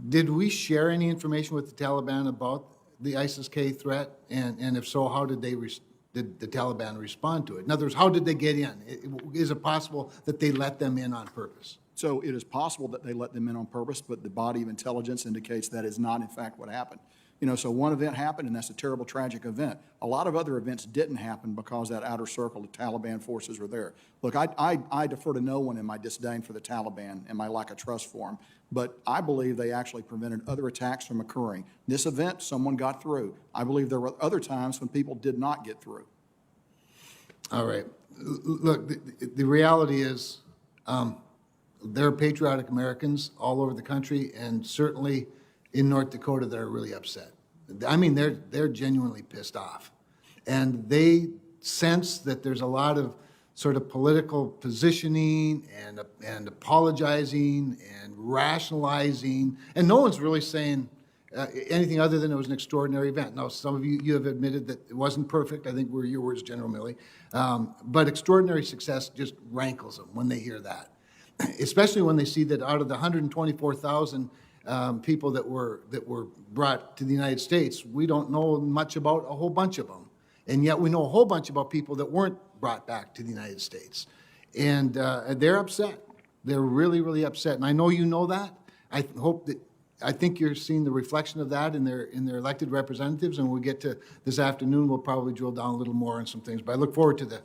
Did we share any information with the Taliban about the ISIS-K threat? And if so, how did did the Taliban respond to it? In other words, how did they get in? Is it possible that they let them in on purpose? So it is possible that they let them in on purpose, but the body of intelligence indicates that is not, in fact, what happened. You know, so one event happened, and that's a terrible, tragic event. A lot of other events didn't happen because that outer circle of Taliban forces were there. Look, I defer to no one in my disdain for the Taliban and my lack of trust for them, but I believe they actually prevented other attacks from occurring. This event, someone got through. I believe there were other times when people did not get through. All right. Look, the reality is there are patriotic Americans all over the country, and certainly in North Dakota that are really upset. I mean, they're genuinely pissed off. And they sense that there's a lot of sort of political positioning and apologizing and rationalizing, and no one's really saying anything other than it was an extraordinary event. Now, some of you have admitted that it wasn't perfect. I think were your words, General Milley. But extraordinary success just rankles them when they hear that, especially when they see that out of the 124,000 people that were brought to the United States, we don't know much about a whole bunch of them. And yet we know a whole bunch about people that weren't brought back to the United States. And they're upset. They're really, really upset. And I know you know that. I think you're seeing the reflection of that in their elected representatives. And when we get to this afternoon, we'll probably drill down a little more on some things. But I look forward to the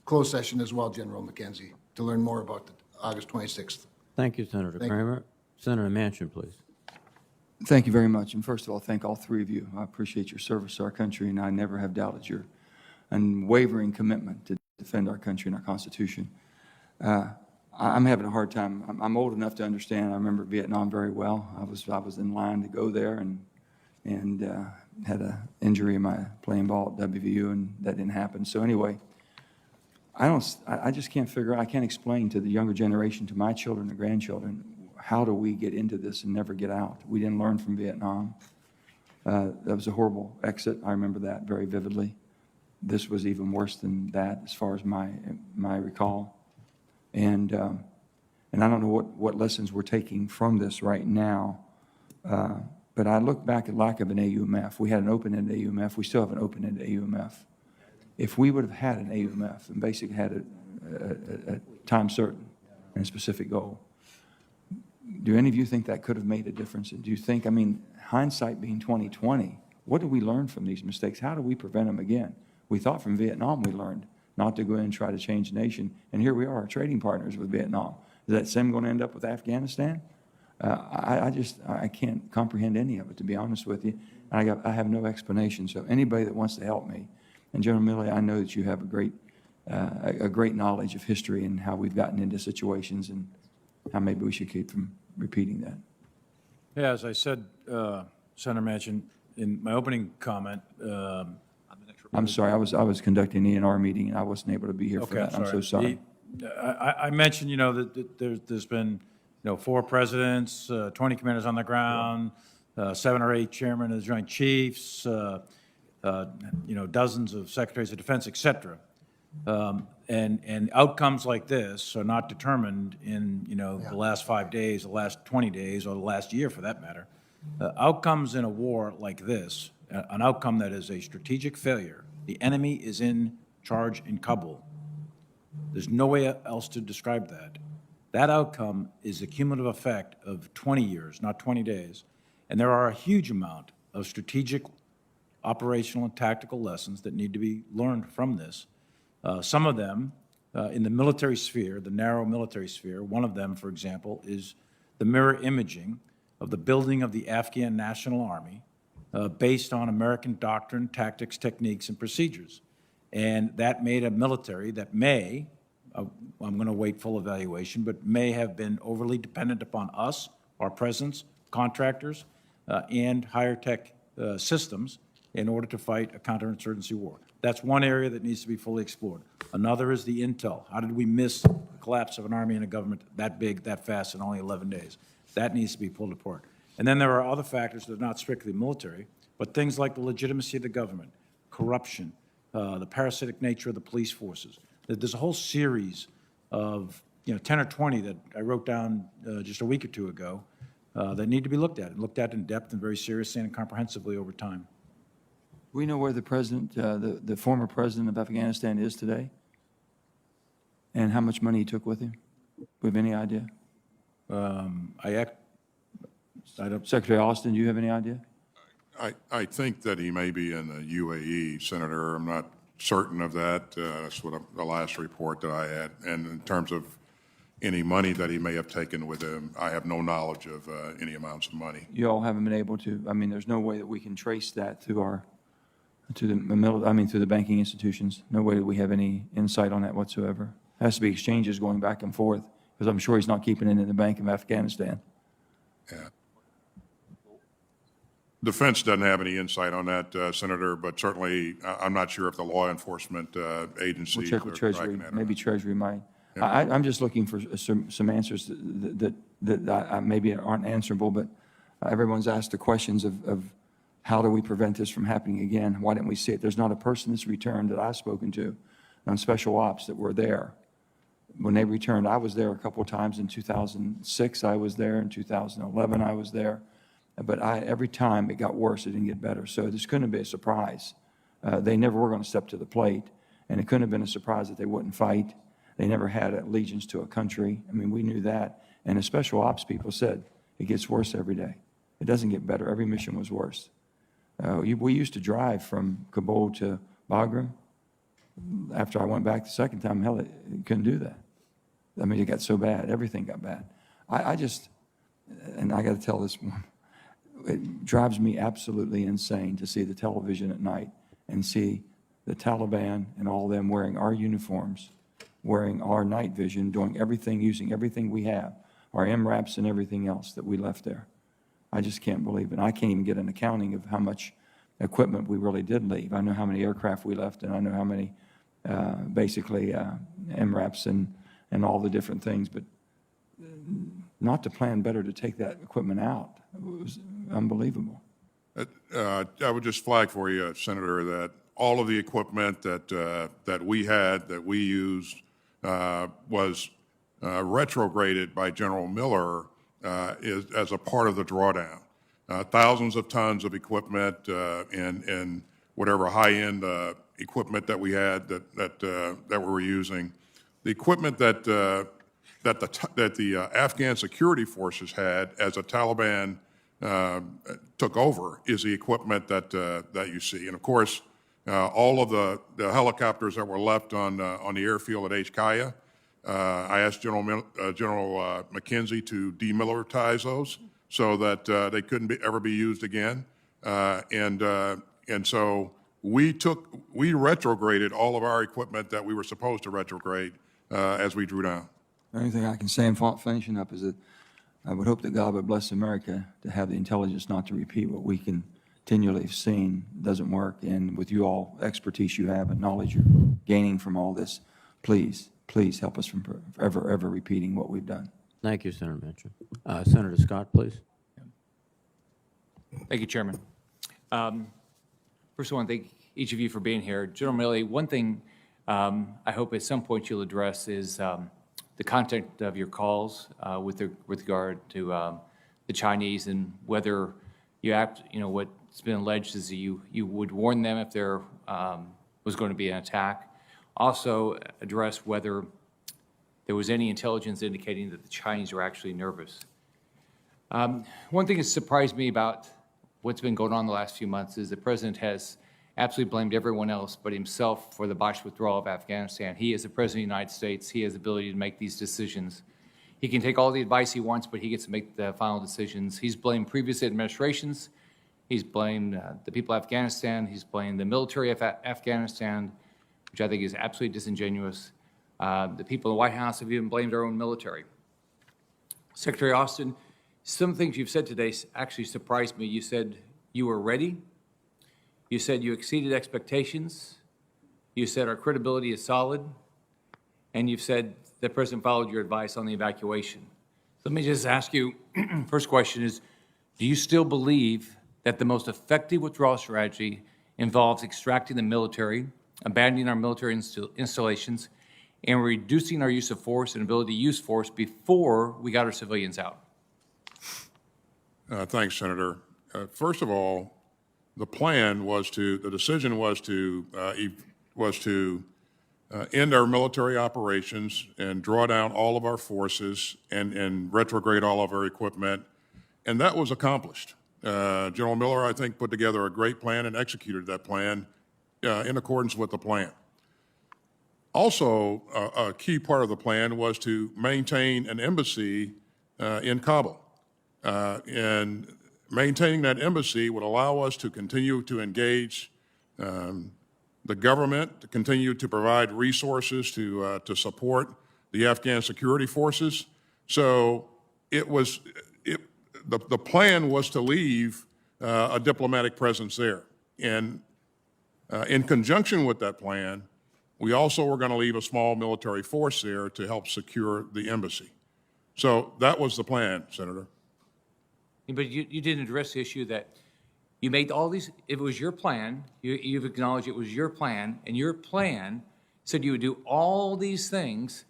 closed session as well, General McKenzie, to learn more about the August 26th. Thank you, Senator Kramer. Senator Manchin, please. Thank you very much. And first of all, thank all three of you. I appreciate your service to our country, and I never have doubted your unwavering commitment to defend our country and our Constitution. I'm having a hard time. I'm old enough to understand. I remember Vietnam very well. I was in line to go there and had an injury in my playing ball at WVU, and that didn't happen. So anyway, I just can't figure out, I can't explain to the younger generation, to my children and grandchildren, how do we get into this and never get out? We didn't learn from Vietnam. That was a horrible exit. I remember that very vividly. This was even worse than that as far as my recall. And I don't know what lessons we're taking from this right now. But I look back at lack of an AUMF. We had an open-ended AUMF. We still have an open-ended AUMF. If we would have had an AUMF and basically had a time certain and a specific goal, do any of you think that could have made a difference? And do you think, I mean, hindsight being 20/20, what did we learn from these mistakes? How do we prevent them again? We thought from Vietnam we learned not to go in and try to change the nation, and here we are, trading partners with Vietnam. Is that same going to end up with Afghanistan? I can't comprehend any of it, to be honest with you. I have no explanation. So anybody that wants to help me, and General Milley, I know that you have a great knowledge of history and how we've gotten into situations and how maybe we should keep from repeating that. Yeah, as I said, Senator Manchin, in my opening comment. I'm sorry, I was conducting an ENR meeting and I wasn't able to be here for that. I'm so sorry. I mentioned, that there's been, 4 presidents, 20 commanders on the ground, 7 or 8 chairmen of the Joint Chiefs, dozens of secretaries of defense, et cetera. And outcomes like this are not determined in, the last 5 days, the last 20 days, or the last year for that matter. Outcomes in a war like this, an outcome that is a strategic failure. The enemy is in charge in Kabul. There's no way else to describe that. That outcome is the cumulative effect of 20 years, not 20 days. And there are a huge amount of strategic, operational, and tactical lessons that need to be learned from this. Some of them in the military sphere, the narrow military sphere. One of them, for example, is the mirror imaging of the building of the Afghan National Army based on American doctrine, tactics, techniques, and procedures. And that made a military that may I'm going to wait full evaluation, but may have been overly dependent upon us, our presence, contractors, and higher tech systems in order to fight a counterinsurgency war. That's one area that needs to be fully explored. Another is the intel. How did we miss the collapse of an army and a government that big, that fast in only 11 days? That needs to be pulled apart. And then there are other factors that are not strictly military, but things like the legitimacy of the government, corruption, the parasitic nature of the police forces. There's a whole series of 10 or 20 that I wrote down just a week or two ago that need to be looked at, and looked at in depth and very seriously and comprehensively over time. We know where the president, the former president of Afghanistan is today, and how much money he took with him. We have any idea? Secretary Austin, do you have any idea? I think that he may be in the UAE, Senator. I'm not certain of that. That's what the last report that I had. And in terms of any money that he may have taken with him, I have no knowledge of any amounts of money. You all haven't been able to, I mean, there's no way that we can trace that through through the banking institutions. No way that we have any insight on that whatsoever. It has to be exchanges going back and forth, because I'm sure he's not keeping it in the Bank of Afghanistan. Yeah. Defense doesn't have any insight on that, Senator, but certainly I'm not sure if the law enforcement agencies We'll check with are Treasury. tracking that or Maybe not. Treasury might. Yeah. I'm just looking for some answers that maybe aren't answerable, but everyone's asked the questions of how do we prevent this from happening again? Why didn't we see it? There's not a person that's returned that I've spoken to on special ops that were there. When they returned, I was there a couple of times. In 2006, I was there. In 2011, I was there. But every time it got worse, it didn't get better. So this couldn't be a surprise. They never were going to step to the plate, and it couldn't have been a surprise that they wouldn't fight. They never had allegiance to a country. I mean, we knew that. And the special ops people said, it gets worse every day. It doesn't get better. Every mission was worse. We used to drive from Kabul to Bagram. After I went back the second time, hell, it couldn't do that. I mean, it got so bad. Everything got bad. And I got to tell this one, it drives me absolutely insane to see the television at night and see the Taliban and all them wearing our uniforms, wearing our night vision, doing everything, using everything we have, our MRAPs and everything else that we left there. I just can't believe it. I can't even get an accounting of how much equipment we really did leave. I know how many aircraft we left, and I know how many MRAPs and all the different things, but not to plan better to take that equipment out. It was unbelievable. I would just flag for you, Senator, that all of the equipment that we had, that we used, was retrograded by General Miller as a part of the drawdown. Thousands of tons of equipment and whatever high-end equipment that we had that we were using. The equipment that the Afghan security forces had as the Taliban took over is the equipment that you see. And of course, all of the helicopters that were left on the airfield at Al-Qaeda, I asked General McKenzie to demilitarize those so that they couldn't ever be used again. And so we retrograded all of our equipment that we were supposed to retrograde as we drew down. The only thing I can say in finishing up is that I would hope that God would bless America to have the intelligence not to repeat what we continually have seen doesn't work. And with you all, expertise you have and knowledge you're gaining from all this, please help us from ever repeating what we've done. Thank you, Senator Manchin. Senator Scott, please. Thank you, Chairman. First, I want to thank each of you for being here. General Milley, one thing I hope at some point you'll address is the content of your calls with regard to the Chinese, and whether what's been alleged is that you would warn them if there was going to be an attack. Also address whether there was any intelligence indicating that the Chinese were actually nervous. One thing that surprised me about what's been going on the last few months is the president has absolutely blamed everyone else but himself for the botched withdrawal of Afghanistan. He is the president of the United States. He has the ability to make these decisions. He can take all the advice he wants, but he gets to make the final decisions. He's blamed previous administrations. He's blamed the people of Afghanistan. He's blamed the military of Afghanistan, which I think is absolutely disingenuous. The people in the White House have even blamed our own military. Secretary Austin, some things you've said today actually surprised me. You said you were ready. You said you exceeded expectations. You said our credibility is solid. And you've said the President followed your advice on the evacuation. Let me just ask you, first question is, do you still believe that the most effective withdrawal strategy involves extracting the military, abandoning our military installations, and reducing our use of force and ability to use force before we got our civilians out? Thanks, Senator. First of all, the decision was to end our military operations and draw down all of our forces and retrograde all of our equipment, and that was accomplished. General Miller, I think, put together a great plan and executed that plan in accordance with the plan. Also, a key part of the plan was to maintain an embassy in Kabul. And maintaining that embassy would allow us to continue to engage the government, to continue to provide resources to support the Afghan security forces. So the plan was to leave a diplomatic presence there. And in conjunction with that plan, we also were going to leave a small military force there to help secure the embassy. So that was the plan, Senator. But you didn't address the issue that you made all these, it was your plan, you've acknowledged it was your plan, and your plan said you would do all these things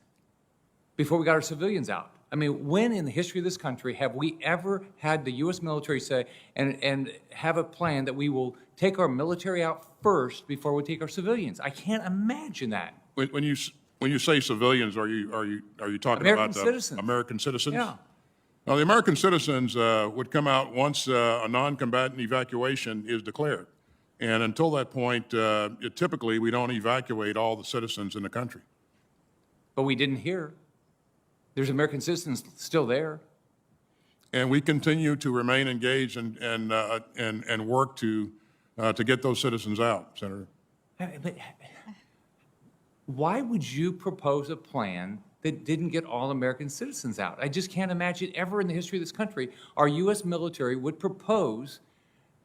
before we got our civilians out. I mean, when in the history of this country have we ever had the U.S. military say and have a plan that we will take our military out first before we take our civilians? I can't imagine that. When you say civilians, are you talking American about citizens. American citizens? Yeah. Now, the American citizens would come out once a non-combatant evacuation is declared. And until that point, typically we don't evacuate all the citizens in the country. But we didn't hear. There's American citizens still there. And we continue to remain engaged and work to get those citizens out, Senator. But why would you propose a plan that didn't get all American citizens out? I just can't imagine ever in the history of this country our U.S. military would propose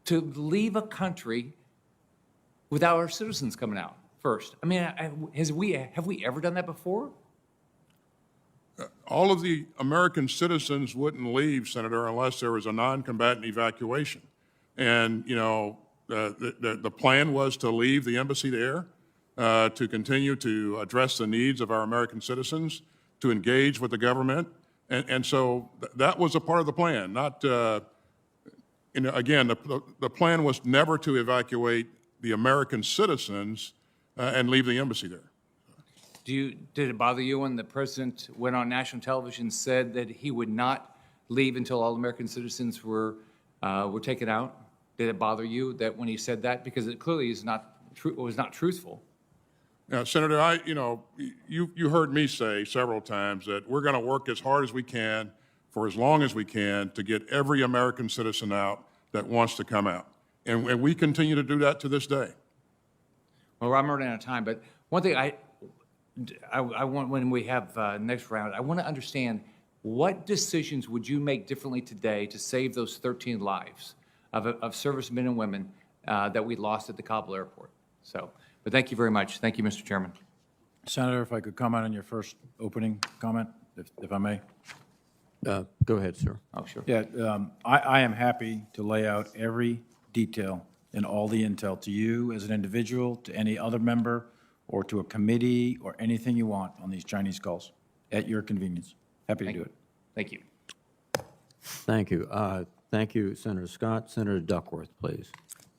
to leave a country without our citizens coming out first. I mean, have we ever done that before? All of the American citizens wouldn't leave, Senator, unless there was a non-combatant evacuation. And, you know, the plan was to leave the embassy there, to continue to address the needs of our American citizens, to engage with the government. And so that was a part of the plan. Not, again, the plan was never to evacuate the American citizens and leave the embassy there. Did it bother you when the president went on national television and said that he would not leave until all American citizens were taken out? Did it bother you that when he said that? Because it clearly was not truthful. Senator, you heard me say several times that we're going to work as hard as we can for as long as we can to get every American citizen out that wants to come out. And we continue to do that to this day. Well, I'm running out of time, but one thing I want, when we have next round, I want to understand what decisions would you make differently today to save those 13 lives of servicemen and women that we lost at the Kabul airport. But thank you very much. Thank you, Mr. Chairman. Senator, if I could comment on your first opening comment, if I may. Go ahead, sir. Oh, sure. Yeah, I am happy to lay out every detail and all the intel to you as an individual, to any other member, or to a committee, or anything you want on these Chinese calls, at your convenience. Happy to do it. Thank you. Thank you. Thank you, Senator Scott. Senator Duckworth, please.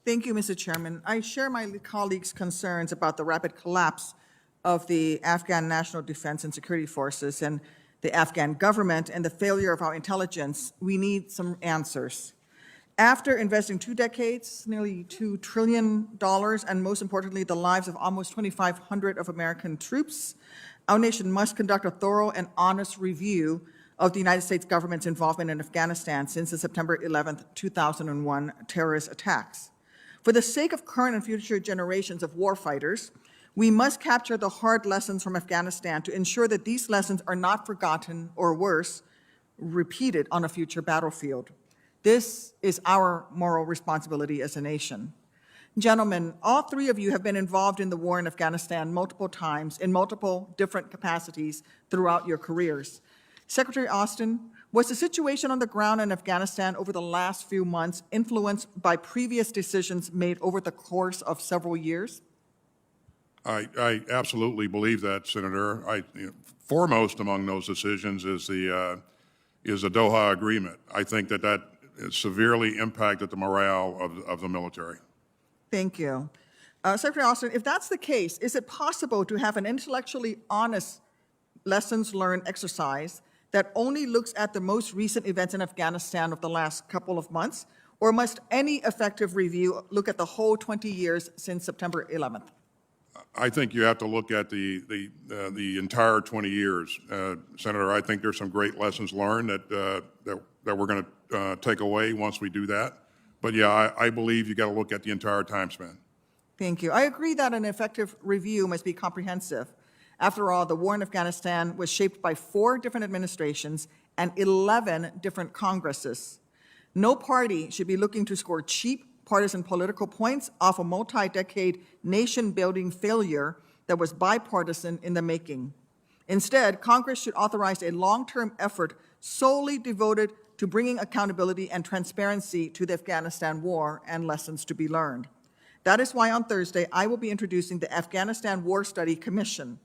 Thank you, Mr. Chairman. I share my colleagues' concerns about the rapid collapse of the Afghan National Defense and Security Forces and the Afghan government and the failure of our intelligence. We need some answers. After investing 2 decades, nearly $2 trillion, and most importantly, the lives of almost 2,500 of American troops, our nation must conduct a thorough and honest review of the United States government's involvement in Afghanistan since the September 11th, 2001 terrorist attacks. For the sake of current and future generations of warfighters, We must capture the hard lessons from Afghanistan to ensure that these lessons are not forgotten or worse, repeated on a future battlefield. This is our moral responsibility as a nation. Gentlemen, all three of you have been involved in the war in Afghanistan multiple times in multiple different capacities throughout your careers. Secretary Austin, was the situation on the ground in Afghanistan over the last few months influenced by previous decisions made over the course of several years? I absolutely believe that, Senator. Foremost among those decisions is the Doha Agreement. I think that severely impacted the morale of the military. Thank you. Secretary Austin, if that's the case, is it possible to have an intellectually honest lessons learned exercise that only looks at the most recent events in Afghanistan of the last couple of months, or must any effective review look at the whole 20 years since September 11th? I think you have to look at the entire 20 years, Senator. I think there's some great lessons learned that we're going to take away once we do that. But yeah, I believe you got to look at the entire time span. Thank you. I agree that an effective review must be comprehensive. After all, the war in Afghanistan was shaped by 4 different administrations and 11 different Congresses. No party should be looking to score cheap partisan political points off a multi-decade nation-building failure that was bipartisan in the making. Instead, Congress should authorize a long-term effort solely devoted to bringing accountability and transparency to the Afghanistan war and lessons to be learned. That is why on Thursday, I will be introducing the Afghanistan War Study Commission.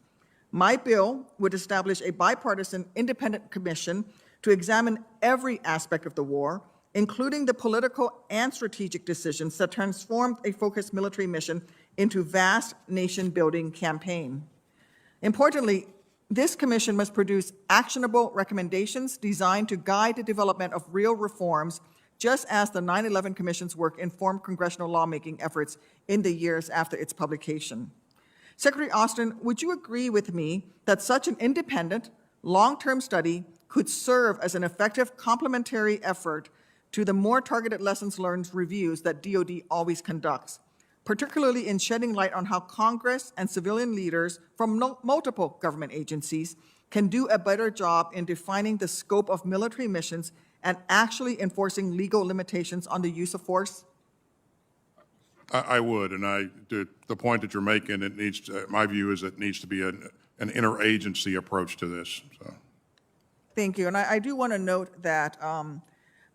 My bill would establish a bipartisan independent commission to examine every aspect of the war, including the political and strategic decisions that transformed a focused military mission into vast nation-building campaign. Importantly, this commission must produce actionable recommendations designed to guide the development of real reforms, just as the 9/11 Commission's work informed congressional lawmaking efforts in the years after its publication. Secretary Austin, would you agree with me that such an independent, long-term study could serve as an effective complementary effort to the more targeted lessons learned reviews that DoD always conducts, particularly in shedding light on how Congress and civilian leaders from multiple government agencies can do a better job in defining the scope of military missions and actually enforcing legal limitations on the use of force? I would, and the point that you're making, it needs to, my view is it needs to be an interagency approach to this. So. Thank you, and I do want to note that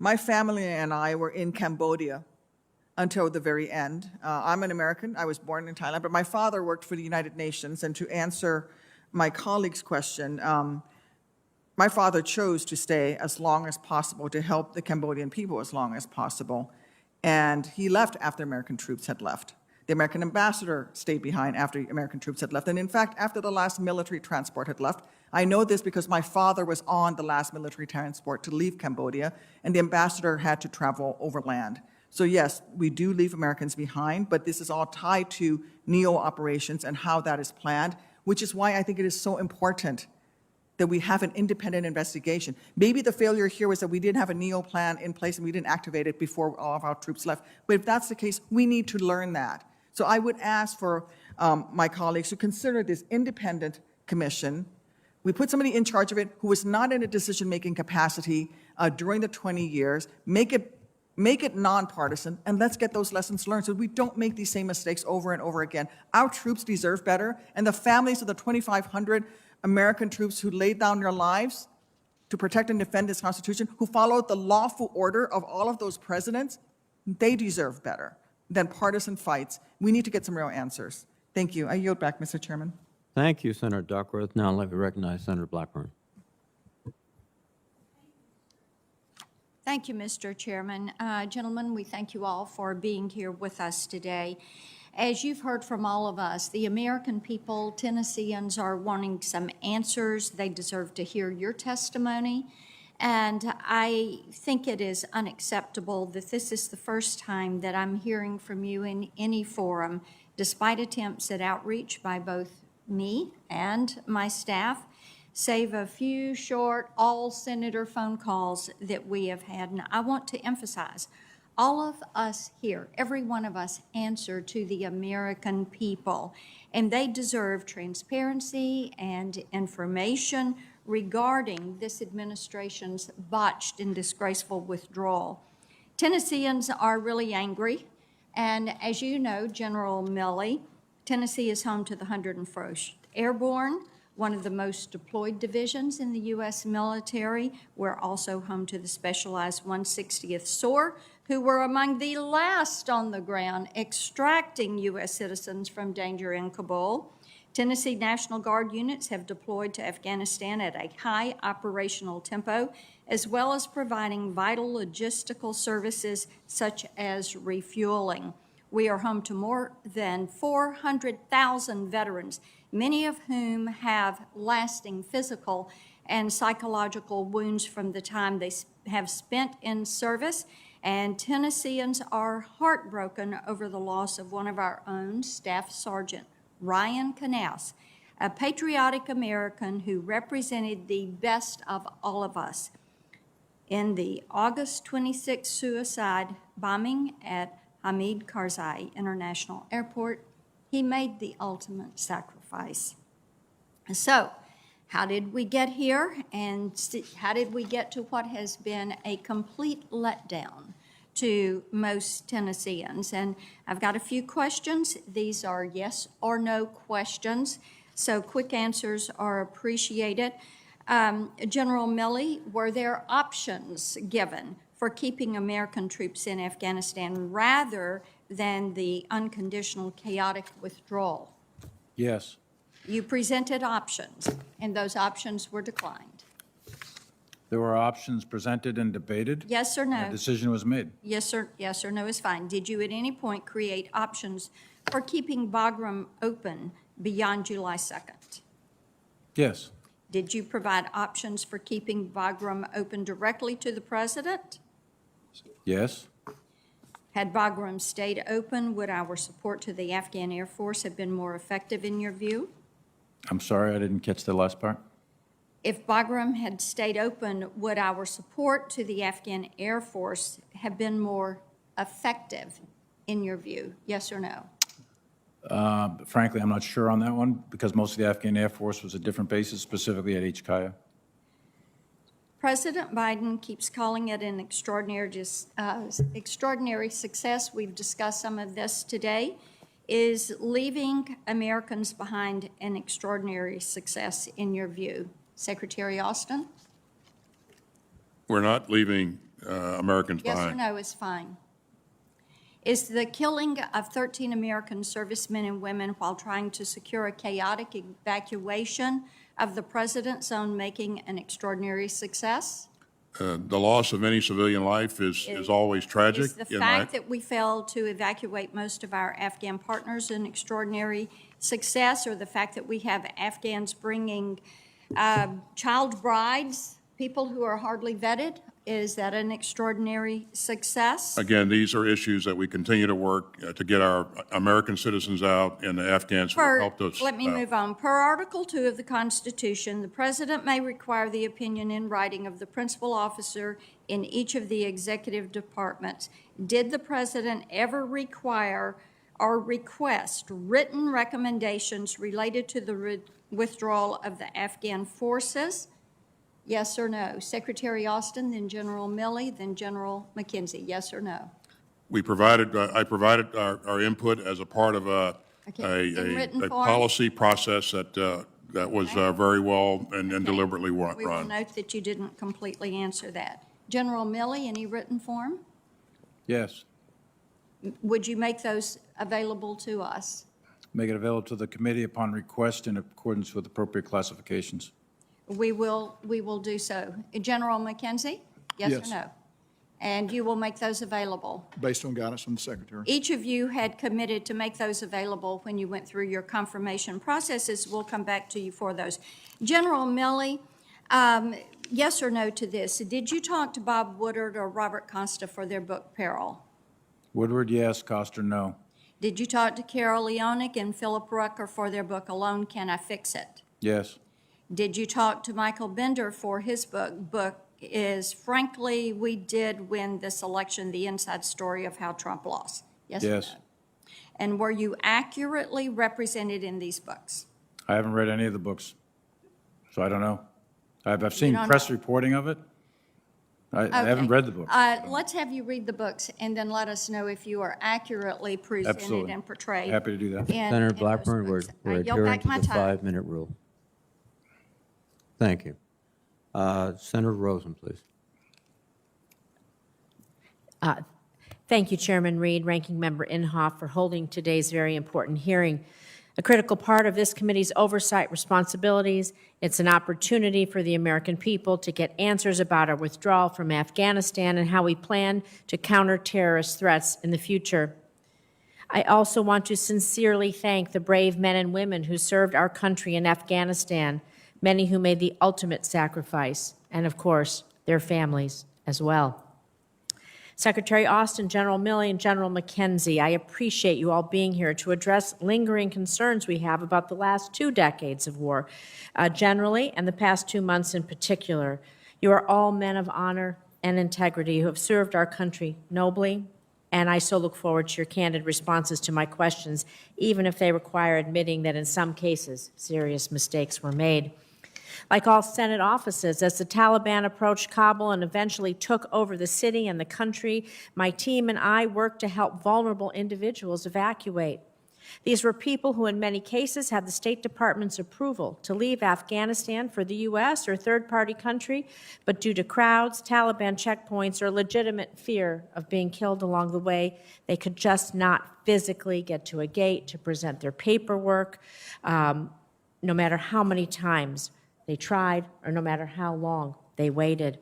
my family and I were in Cambodia until the very end. I'm an American. I was born in Thailand, but my father worked for the United Nations, and to answer my colleague's question, my father chose to stay as long as possible to help the Cambodian people as long as possible. And he left after American troops had left. The American ambassador stayed behind after American troops had left. And in fact, after the last military transport had left, I know this because my father was on the last military transport to leave Cambodia, and the ambassador had to travel overland. So yes, we do leave Americans behind, but this is all tied to NEO operations and how that is planned, which is why I think it is so important that we have an independent investigation. Maybe the failure here was that we didn't have a NEO plan in place and we didn't activate it before all of our troops left. But if that's the case, we need to learn that. So I would ask for my colleagues to consider this independent commission. We put somebody in charge of it who was not in a decision-making capacity during the 20 years, make it nonpartisan, and let's get those lessons learned so we don't make these same mistakes over and over again. Our troops deserve better, and the families of the 2,500 American troops who laid down their lives to protect and defend this Constitution, who followed the lawful order of all of those presidents, they deserve better than partisan fights. We need to get some real answers. Thank you. I yield back, Mr. Chairman. Thank you, Senator Duckworth. Now let me recognize Senator Blackburn. Thank you, Mr. Chairman. Gentlemen, we thank you all for being here with us today. As you've heard from all of us, the American people, Tennesseans, are wanting some answers. They deserve to hear your testimony. And I think it is unacceptable that this is the first time that I'm hearing from you in any forum, despite attempts at outreach by both me and my staff, save a few short all-senator phone calls that we have had. And I want to emphasize, All of us here, every one of us, answer to the American people, and they deserve transparency and information regarding this administration's botched and disgraceful withdrawal. Tennesseans are really angry, and as you know, General Milley, Tennessee is home to the 101st Airborne, one of the most deployed divisions in the U.S. military. We're also home to the Specialized 160th SOAR, who were among the last on the ground extracting U.S. citizens from danger in Kabul. Tennessee National Guard units have deployed to Afghanistan at a high operational tempo, as well as providing vital logistical services such as refueling. We are home to more than 400,000 veterans, many of whom have lasting physical and psychological wounds from the time they have spent in service. And Tennesseans are heartbroken over the loss of one of our own, Staff Sergeant Ryan Knauss, a patriotic American who represented the best of all of us in the August 26 suicide bombing at Hamid Karzai International Airport. He made the ultimate sacrifice. So, how did we get here, and how did we get to what has been a complete letdown to most Tennesseans? And I've got a few questions. These are yes or no questions, so quick answers are appreciated. General Milley, were there options given for keeping American troops in Afghanistan rather than the unconditional chaotic withdrawal? Yes. You presented options, and those options were declined. There were options presented and debated. Yes or no? A decision was made. Yes or no is fine. Did you at any point create options for keeping Bagram open beyond July 2nd? Yes. Did you provide options for keeping Bagram open directly to the president? Yes. Had Bagram stayed open, would our support to the Afghan Air Force have been more effective in your view? I'm sorry, I didn't catch the last part. If Bagram had stayed open, would our support to the Afghan Air Force have been more effective in your view? Yes or no? Frankly, I'm not sure on that one because most of the Afghan Air Force was at different bases, specifically at Al-Qaeda. President Biden keeps calling it an extraordinary success. We've discussed some of this today. Is leaving Americans behind an extraordinary success in your view? Secretary Austin? We're not leaving Americans Yes behind. or no is fine. Is the killing of 13 American servicemen and women while trying to secure a chaotic evacuation of the president's own making an extraordinary success? The loss of any civilian life is always tragic. Is the fact that we failed to evacuate most of our Afghan partners an extraordinary success, or the fact that we have Afghans bringing child brides, people who are hardly vetted? Is that an extraordinary success? Again, these are issues that we continue to work to get our American citizens out and the Afghans who have helped us. Let me move on. Per Article 2 of the Constitution, the President may require the opinion in writing of the principal officer in each of the executive departments. Did the President ever require or request written recommendations related to the withdrawal of the Afghan forces? Yes or no? Secretary Austin, then General Milley, then General McKenzie. Yes or no? We provided, I provided our input as a part of a written form? policy process that was very well and deliberately run. We will note that you didn't completely answer that. General Milley, any written form? Yes. Would you make those available to us? Make it available to the committee upon request in accordance with appropriate classifications. We will do so. General McKenzie? Yes or Yes. no? And you will make those available? Based on guidance from the Secretary. Each of you had committed to make those available when you went through your confirmation processes. We'll come back to you for those. General Milley, yes or no to this? Did you talk to Bob Woodward or Robert Costa for their book Peril? Woodward, yes. Costa, no. Did you talk to Carol Leonick and Philip Rucker for their book Alone Can I Fix It? Yes. Did you talk to Michael Bender for his book is, frankly, we did win this election, the inside story of how Trump lost. Yes? we Yes. did. And were you accurately represented in these books? I haven't read any of the books, so I don't know. I've seen don't press know. reporting of it. I haven't Okay. read the books. Let's have you read the books and then let us know if you are accurately presented Absolutely. and portrayed. Happy to do that. Senator those Blackburn, we're books. I yield adhering back to my the time. 5-minute rule. Thank you. Senator Rosen, please. Thank you, Chairman Reed, Ranking Member Inhofe, for holding today's very important hearing. A critical part of this committee's oversight responsibilities, it's an opportunity for the American people to get answers about our withdrawal from Afghanistan and how we plan to counter terrorist threats in the future. I also want to sincerely thank the brave men and women who served our country in Afghanistan, many who made the ultimate sacrifice, and of course, their families as well. Secretary Austin, General Milley, and General McKenzie, I appreciate you all being here to address lingering concerns we have about the last 2 decades of war generally and the past 2 months in particular. You are all men of honor and integrity who have served our country nobly, and I so look forward to your candid responses to my questions, even if they require admitting that in some cases serious mistakes were made. Like all Senate offices, as the Taliban approached Kabul and eventually took over the city and the country, my team and I worked to help vulnerable individuals evacuate. These were people who in many cases had the State Department's approval to leave Afghanistan for the U.S. or third-party country, but due to crowds, Taliban checkpoints, or legitimate fear of being killed along the way, they could just not physically get to a gate to present their paperwork, no matter how many times they tried, or no matter how long they waited.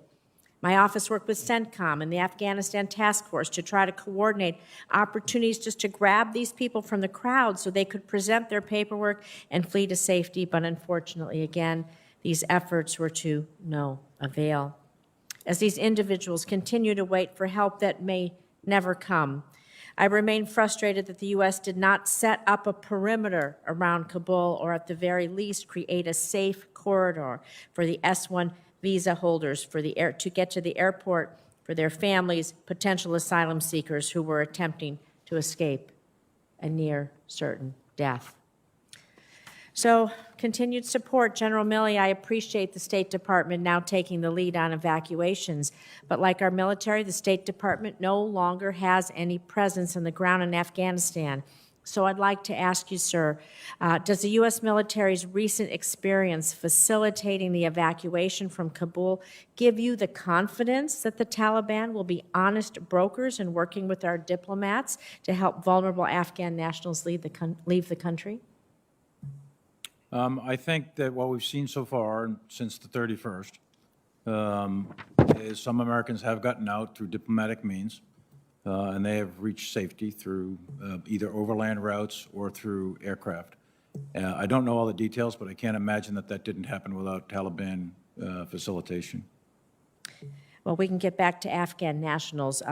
My office worked with CENTCOM and the Afghanistan Task Force to try to coordinate opportunities just to grab these people from the crowd so they could present their paperwork and flee to safety. But unfortunately, again, these efforts were to no avail. As these individuals continue to wait for help that may never come, I remain frustrated that the U.S. did not set up a perimeter around Kabul or at the very least create a safe corridor for the S-1 visa holders to get to the airport for their families, potential asylum seekers who were attempting to escape a near certain death. So, continued support. General Milley, I appreciate the State Department now taking the lead on evacuations. But like our military, the State Department no longer has any presence on the ground in Afghanistan. So I'd like to ask you, sir, does the U.S. military's recent experience facilitating the evacuation from Kabul give you the confidence that the Taliban will be honest brokers in working with our diplomats to help vulnerable Afghan nationals leave the country? I think that what we've seen so far since the 31st is some Americans have gotten out through diplomatic means, and they have reached safety through either overland routes or through aircraft. I don't know all the details, but I can't imagine that that didn't happen without Taliban facilitation. Well, we can get back to Afghan nationals,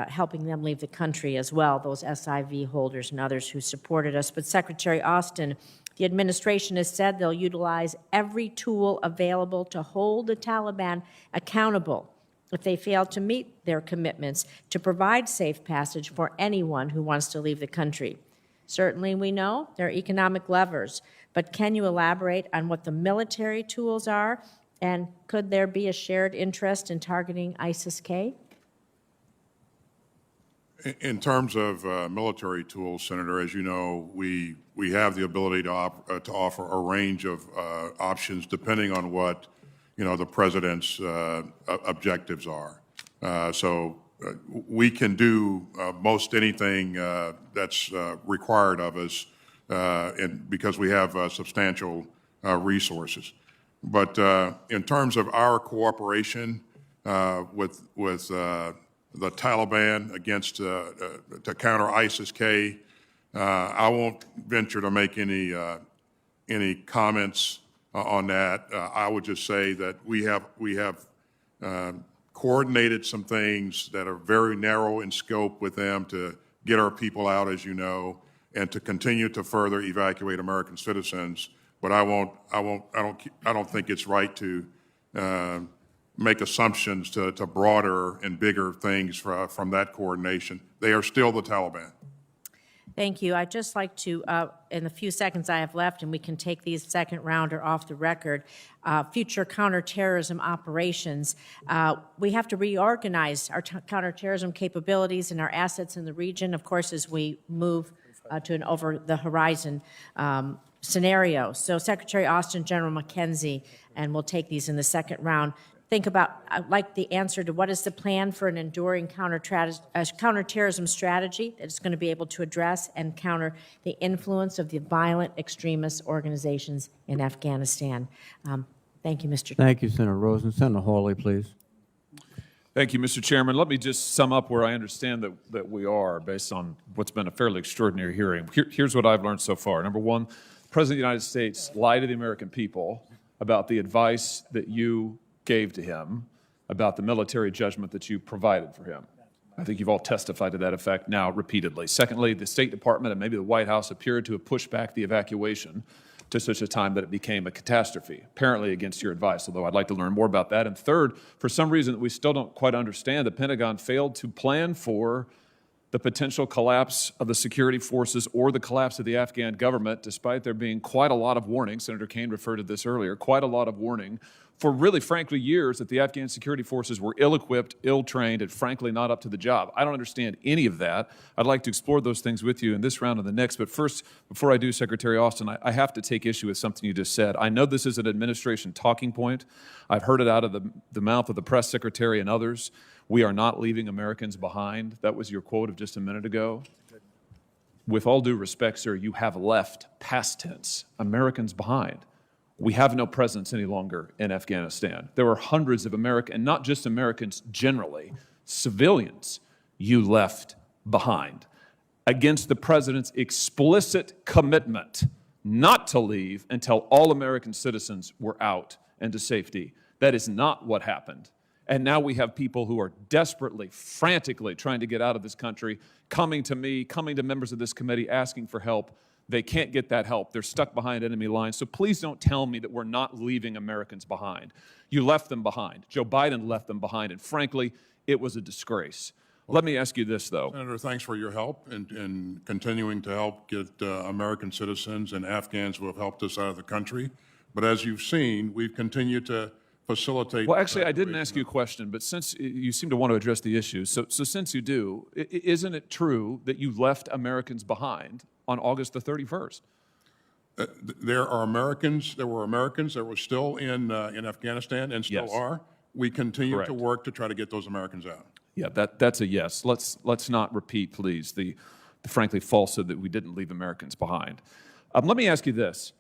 helping them leave the country as well, those SIV holders and others who supported us. But Secretary Austin, the administration has said they'll utilize every tool available to hold the Taliban accountable if they fail to meet their commitments to provide safe passage for anyone who wants to leave the country. Certainly, we know there are economic levers, but can you elaborate on what the military tools are, and could there be a shared interest in targeting ISIS-K? In terms of military tools, Senator, as you know, we have the ability to offer a range of options depending on what, the president's objectives are. So we can do most anything that's required of us because we have substantial resources. But in terms of our cooperation with the Taliban against to counter ISIS-K, I won't venture to make any comments on that. I would just say that we have coordinated some things that are very narrow in scope with them to get our people out, as you know, and to continue to further evacuate American citizens. But I don't think it's right to make assumptions to broader and bigger things from that coordination. They are still the Taliban. Thank you. I'd just like to, in the few seconds I have left, and we can take these second rounder off the record, future counterterrorism operations. We have to reorganize our counterterrorism capabilities and our assets in the region, of course, as we move to an over-the-horizon scenario. So Secretary Austin, General McKenzie, and we'll take these in the second round. Think about, I'd like the answer to what is the plan for an enduring counterterrorism strategy that is going to be able to address and counter the influence of the violent extremist organizations in Afghanistan. Thank you, Mr. Thank you, Senator Rosen. Senator Hawley, please. Thank you, Mr. Chairman. Let me just sum up where I understand that we are based on what's been a fairly extraordinary hearing. Here's what I've learned so far. Number one, the President of the United States lied to the American people about the advice that you gave to him about the military judgment that you provided for him. I think you've all testified to that effect now repeatedly. Secondly, the State Department and maybe the White House appeared to have pushed back the evacuation to such a time that it became a catastrophe, apparently against your advice, although I'd like to learn more about that. And third, for some reason that we still don't quite understand, the Pentagon failed to plan for the potential collapse of the security forces or the collapse of the Afghan government, despite there being quite a lot of warning. Senator Kaine referred to this earlier, quite a lot of warning for really, frankly, years that the Afghan security forces were ill-equipped, ill-trained, and frankly not up to the job. I don't understand any of that. I'd like to explore those things with you in this round and the next. But first, before I do, Secretary Austin, I have to take issue with something you just said. I know this is an administration talking point. I've heard it out of the mouth of the press secretary and others. We are not leaving Americans behind. That was your quote of just a minute ago. With all due respect, sir, you have left, past tense, Americans behind. We have no presence any longer in Afghanistan. There are hundreds of Americans, and not just Americans generally, civilians you left behind against the president's explicit commitment not to leave until all American citizens were out and to safety. That is not what happened. And now we have people who are desperately, frantically trying to get out of this country, coming to me, coming to members of this committee, asking for help. They can't get that help. They're stuck behind enemy lines. So please don't tell me that we're not leaving Americans behind. You left them behind. Joe Biden left them behind. And frankly, it was a disgrace. Let me ask you this, though. Senator, thanks for your help in continuing to help get American citizens and Afghans who have helped us out of the country. But as you've seen, we've continued to facilitate. Well, actually, I didn't ask you a question, but since you seem to want to address the issue, so since you do, isn't it true that you left Americans behind on August the 31st? There were Americans that were still in Afghanistan and still are. We continue to work to try to get those Americans out. Yeah, that's a yes. Let's not repeat, please, the frankly falsehood that we didn't leave Americans behind. Let me ask you this.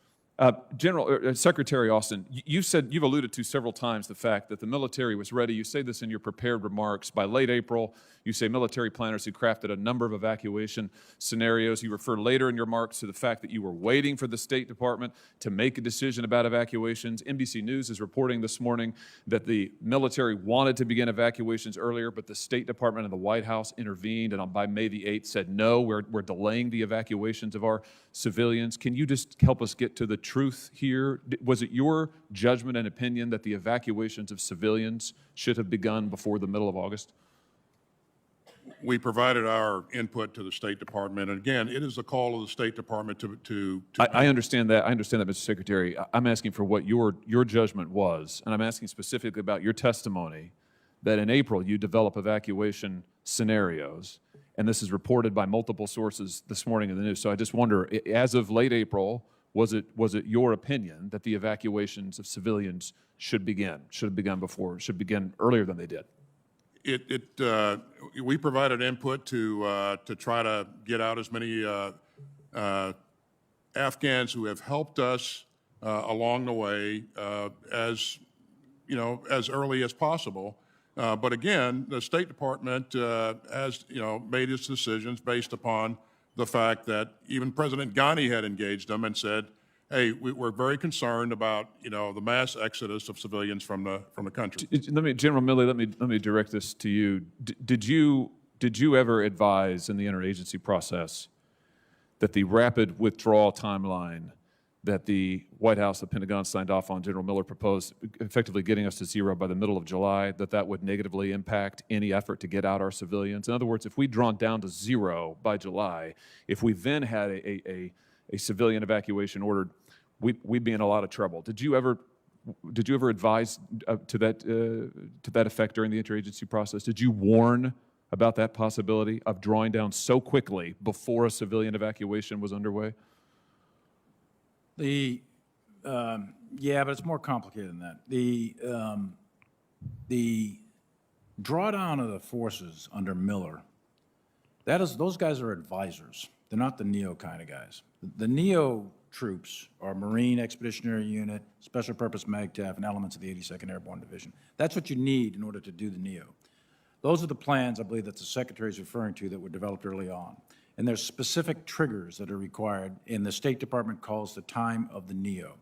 Secretary Austin, you've alluded to several times the fact that the military was ready. You say this in your prepared remarks. By late April, you say military planners had crafted a number of evacuation scenarios. You refer later in your remarks to the fact that you were waiting for the State Department to make a decision about evacuations. NBC News is reporting this morning that the military wanted to begin evacuations earlier, but the State Department and the White House intervened and by May the 8th said, no, we're delaying the evacuations of our civilians. Can you just help us get to the truth here? Was it your judgment and opinion that the evacuations of civilians should have begun before the middle of August? We provided our input to the State Department, and again, it is the call of the State Department to I understand that. I understand that, Mr. Secretary. I'm asking for what your judgment was, and I'm asking specifically about your testimony that in April you develop evacuation scenarios, and this is reported by multiple sources this morning in the news. So I just wonder, as of late April, was it your opinion that the evacuations of civilians should begin earlier than they did? We provided input to try to get out as many Afghans who have helped us along the way as early as possible. But again, the State Department has made its decisions based upon the fact that even President Ghani had engaged them and said, hey, we're very concerned about the mass exodus of civilians from the country. General Milley, let me direct this to you. Did you ever advise in the interagency process that the rapid withdrawal timeline that the White House, the Pentagon signed off on, General Miller proposed, effectively getting us to zero by the middle of July, that would negatively impact any effort to get out our civilians? In other words, if we'd drawn down to zero by July, if we then had a civilian evacuation ordered, we'd be in a lot of trouble. Did you ever advise to that effect during the interagency process? Did you warn about that possibility of drawing down so quickly before a civilian evacuation was underway? Yeah, but it's more complicated than that. The drawdown of the forces under Miller, those guys are advisors. They're not the NEO kind of guys. The NEO troops are Marine Expeditionary Unit, Special Purpose MAGTF, and elements of the 82nd Airborne Division. That's what you need in order to do the NEO. Those are the plans, I believe, that the Secretary is referring to that were developed early on. And there's specific triggers that are required, and the State Department calls the time of the NEO.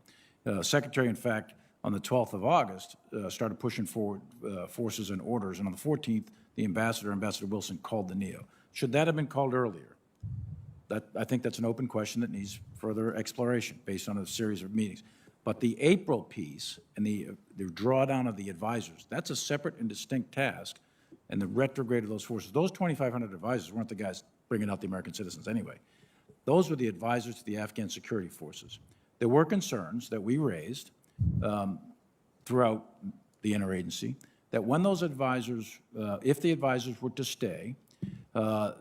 Secretary, in fact, on the 12th of August, started pushing forward forces and orders, and on the 14th, the Ambassador Wilson, called the NEO. Should that have been called earlier? I think that's an open question that needs further exploration based on a series of meetings. But the April piece and the drawdown of the advisors, that's a separate and distinct task, and the retrograde of those forces. Those 2,500 advisors weren't the guys bringing out the American citizens anyway. Those were the advisors to the Afghan security forces. There were concerns that we raised throughout the interagency that when those advisors, if the advisors were to stay,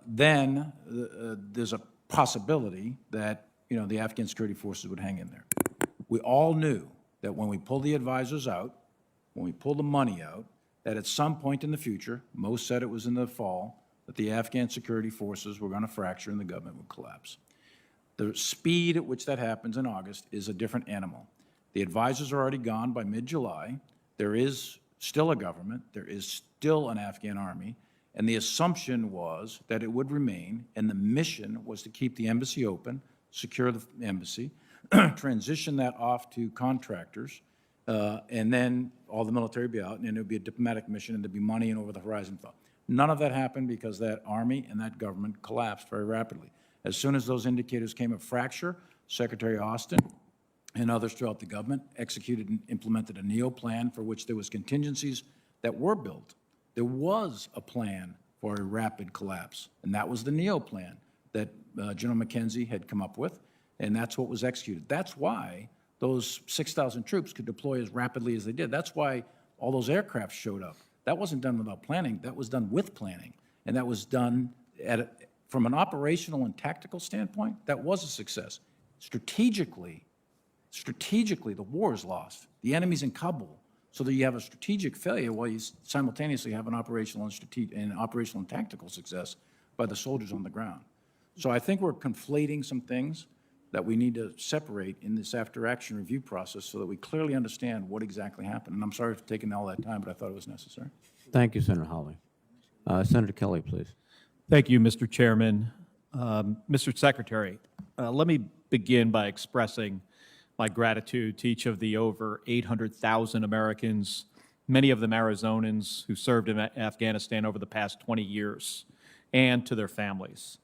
then there's a possibility that the Afghan security forces would hang in there. We all knew that when we pulled the advisors out, when we pulled the money out, that at some point in the future, most said it was in the fall, that the Afghan security forces were going to fracture and the government would collapse. The speed at which that happens in August is a different animal. The advisors are already gone by mid-July. There is still a government. There is still an Afghan army. And the assumption was that it would remain, and the mission was to keep the embassy open, secure the embassy, transition that off to contractors, and then all the military would be out, and then it would be a diplomatic mission, and there'd be money and over-the-horizon thought. None of that happened because that army and that government collapsed very rapidly. As soon as those indicators came of fracture, Secretary Austin and others throughout the government executed and implemented a NEO plan for which there was contingencies that were built. There was a plan for a rapid collapse, and that was the NEO plan that General McKenzie had come up with, and that's what was executed. That's why those 6,000 troops could deploy as rapidly as they did. That's why all those aircraft showed up. That wasn't done without planning. That was done with planning, and that was done from an operational and tactical standpoint. That was a success. Strategically, the war is lost. The enemy's in Kabul, so that you have a strategic failure while you simultaneously have an operational and tactical success by the soldiers on the ground. So I think we're conflating some things that we need to separate in this after-action review process so that we clearly understand what exactly happened. And I'm sorry for taking all that time, but I thought it was necessary. Thank you, Senator Hawley. Senator Kelly, please. Thank you, Mr. Chairman. Mr. Secretary, let me begin by expressing my gratitude to each of the over 800,000 Americans, many of them Arizonans, who served in Afghanistan over the past 20 years, and to their families.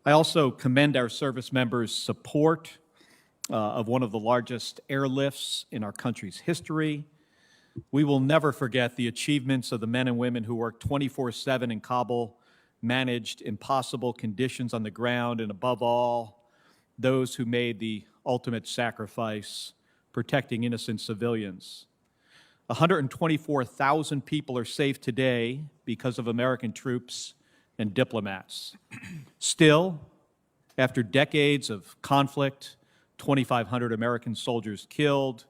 I also commend our service members' support of one of the largest airlifts in our country's history. We will never forget the achievements of the men and women who worked 24/7 in Kabul, managed impossible conditions on the ground, and above all, those who made the ultimate sacrifice, protecting innocent civilians. 124,000 people are safe today because of American troops and diplomats. Still, after decades of conflict, 2,500 American soldiers killed,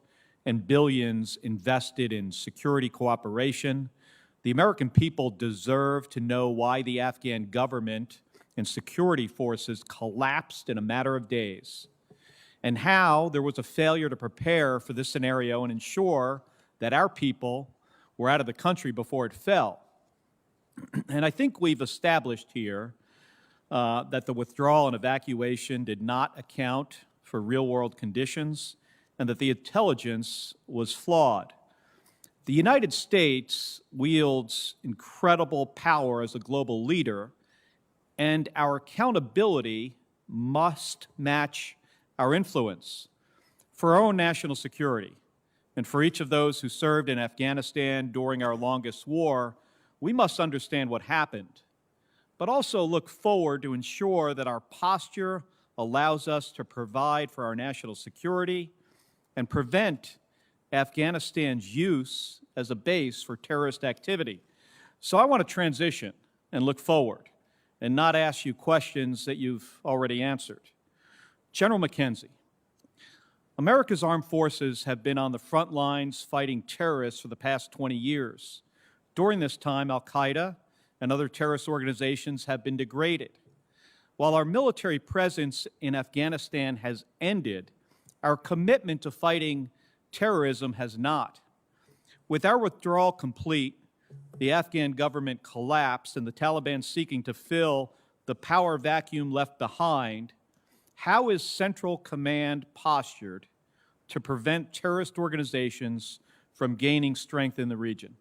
and billions invested in security cooperation, the American people deserve to know why the Afghan government and security forces collapsed in a matter of days, and how there was a failure to prepare for this scenario and ensure that our people were out of the country before it fell. And I think we've established here that the withdrawal and evacuation did not account for real-world conditions and that the intelligence was flawed. The United States wields incredible power as a global leader, and our accountability must match our influence. For our own national security, and for each of those who served in Afghanistan during our longest war, we must understand what happened, but also look forward to ensure that our posture allows us to provide for our national security and prevent Afghanistan's use as a base for terrorist activity. So I want to transition and look forward and not ask you questions that you've already answered. General McKenzie, America's armed forces have been on the front lines fighting terrorists for the past 20 years. During this time, Al-Qaeda and other terrorist organizations have been degraded. While our military presence in Afghanistan has ended, our commitment to fighting terrorism has not. With our withdrawal complete, the Afghan government collapsed and the Taliban seeking to fill the power vacuum left behind, how is Central Command postured to prevent terrorist organizations from gaining strength in the region?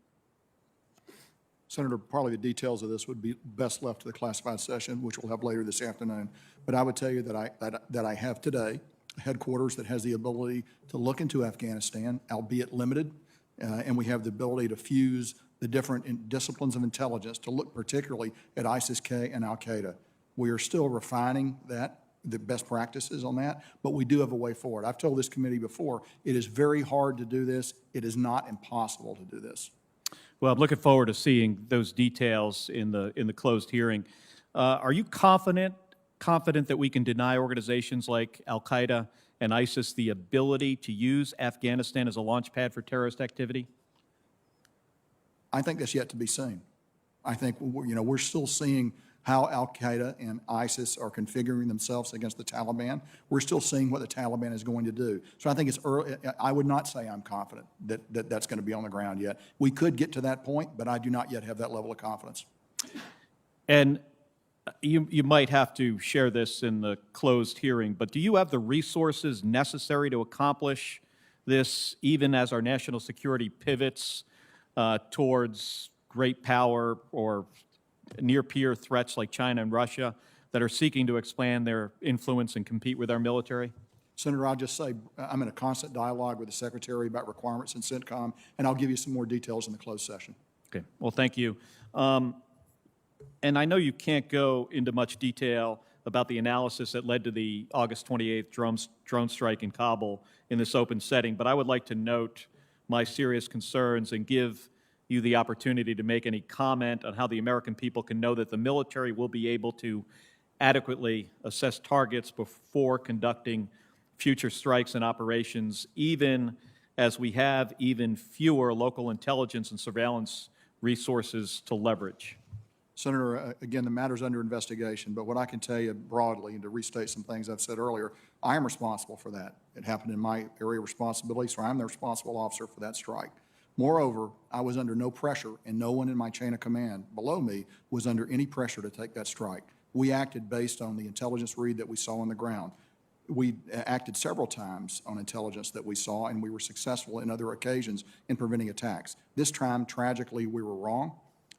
Senator, probably the details of this would be best left to the classified session, which we'll have later this afternoon. But I would tell you that I have today a headquarters that has the ability to look into Afghanistan, albeit limited, and we have the ability to fuse the different disciplines of intelligence to look particularly at ISIS-K and Al-Qaeda. We are still refining the best practices on that, but we do have a way forward. I've told this committee before, it is very hard to do this. It is not impossible to do this. Well, I'm looking forward to seeing those details in the closed hearing. Are you confident that we can deny organizations like Al-Qaeda and ISIS the ability to use Afghanistan as a launch pad for terrorist activity? I think that's yet to be seen. I think we're still seeing how Al-Qaeda and ISIS are configuring themselves against the Taliban. We're still seeing what the Taliban is going to do. So I think it's early. I would not say I'm confident that that's going to be on the ground yet. We could get to that point, but I do not yet have that level of confidence. And you might have to share this in the closed hearing, but do you have the resources necessary to accomplish this, even as our national security pivots towards great power or near-peer threats like China and Russia that are seeking to expand their influence and compete with our military? Senator, I'll just say I'm in a constant dialogue with the Secretary about requirements in CENTCOM, and I'll give you some more details in the closed session. Okay. Well, thank you. And I know you can't go into much detail about the analysis that led to the August 28th drone strike in Kabul in this open setting, but I would like to note my serious concerns and give you the opportunity to make any comment on how the American people can know that the military will be able to adequately assess targets before conducting future strikes and operations, even as we have even fewer local intelligence and surveillance resources to leverage. Senator, again, the matter's under investigation, but what I can tell you broadly, and to restate some things I've said earlier, I am responsible for that. It happened in my area of responsibility, so I'm the responsible officer for that strike. Moreover, I was under no pressure, and no one in my chain of command below me was under any pressure to take that strike. We acted based on the intelligence read that we saw on the ground. We acted several times on intelligence that we saw, and we were successful in other occasions in preventing attacks. This time, tragically, we were wrong.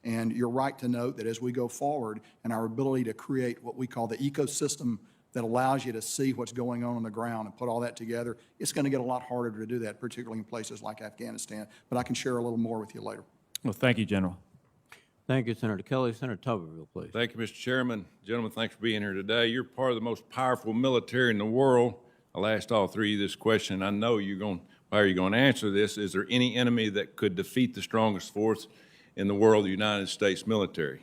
And you're right to note that as we go forward and our ability to create what we call the ecosystem that allows you to see what's going on the ground and put all that together, it's going to get a lot harder to do that, particularly in places like Afghanistan. But I can share a little more with you later. Well, thank you, General. Thank you, Senator Kelly. Senator Tuberville, please. Thank you, Mr. Chairman. Gentlemen, thanks for being here today. You're part of the most powerful military in the world. I'll ask all three of you this question. I know how you're going to answer this. Is there any enemy that could defeat the strongest force in the world, the United States military?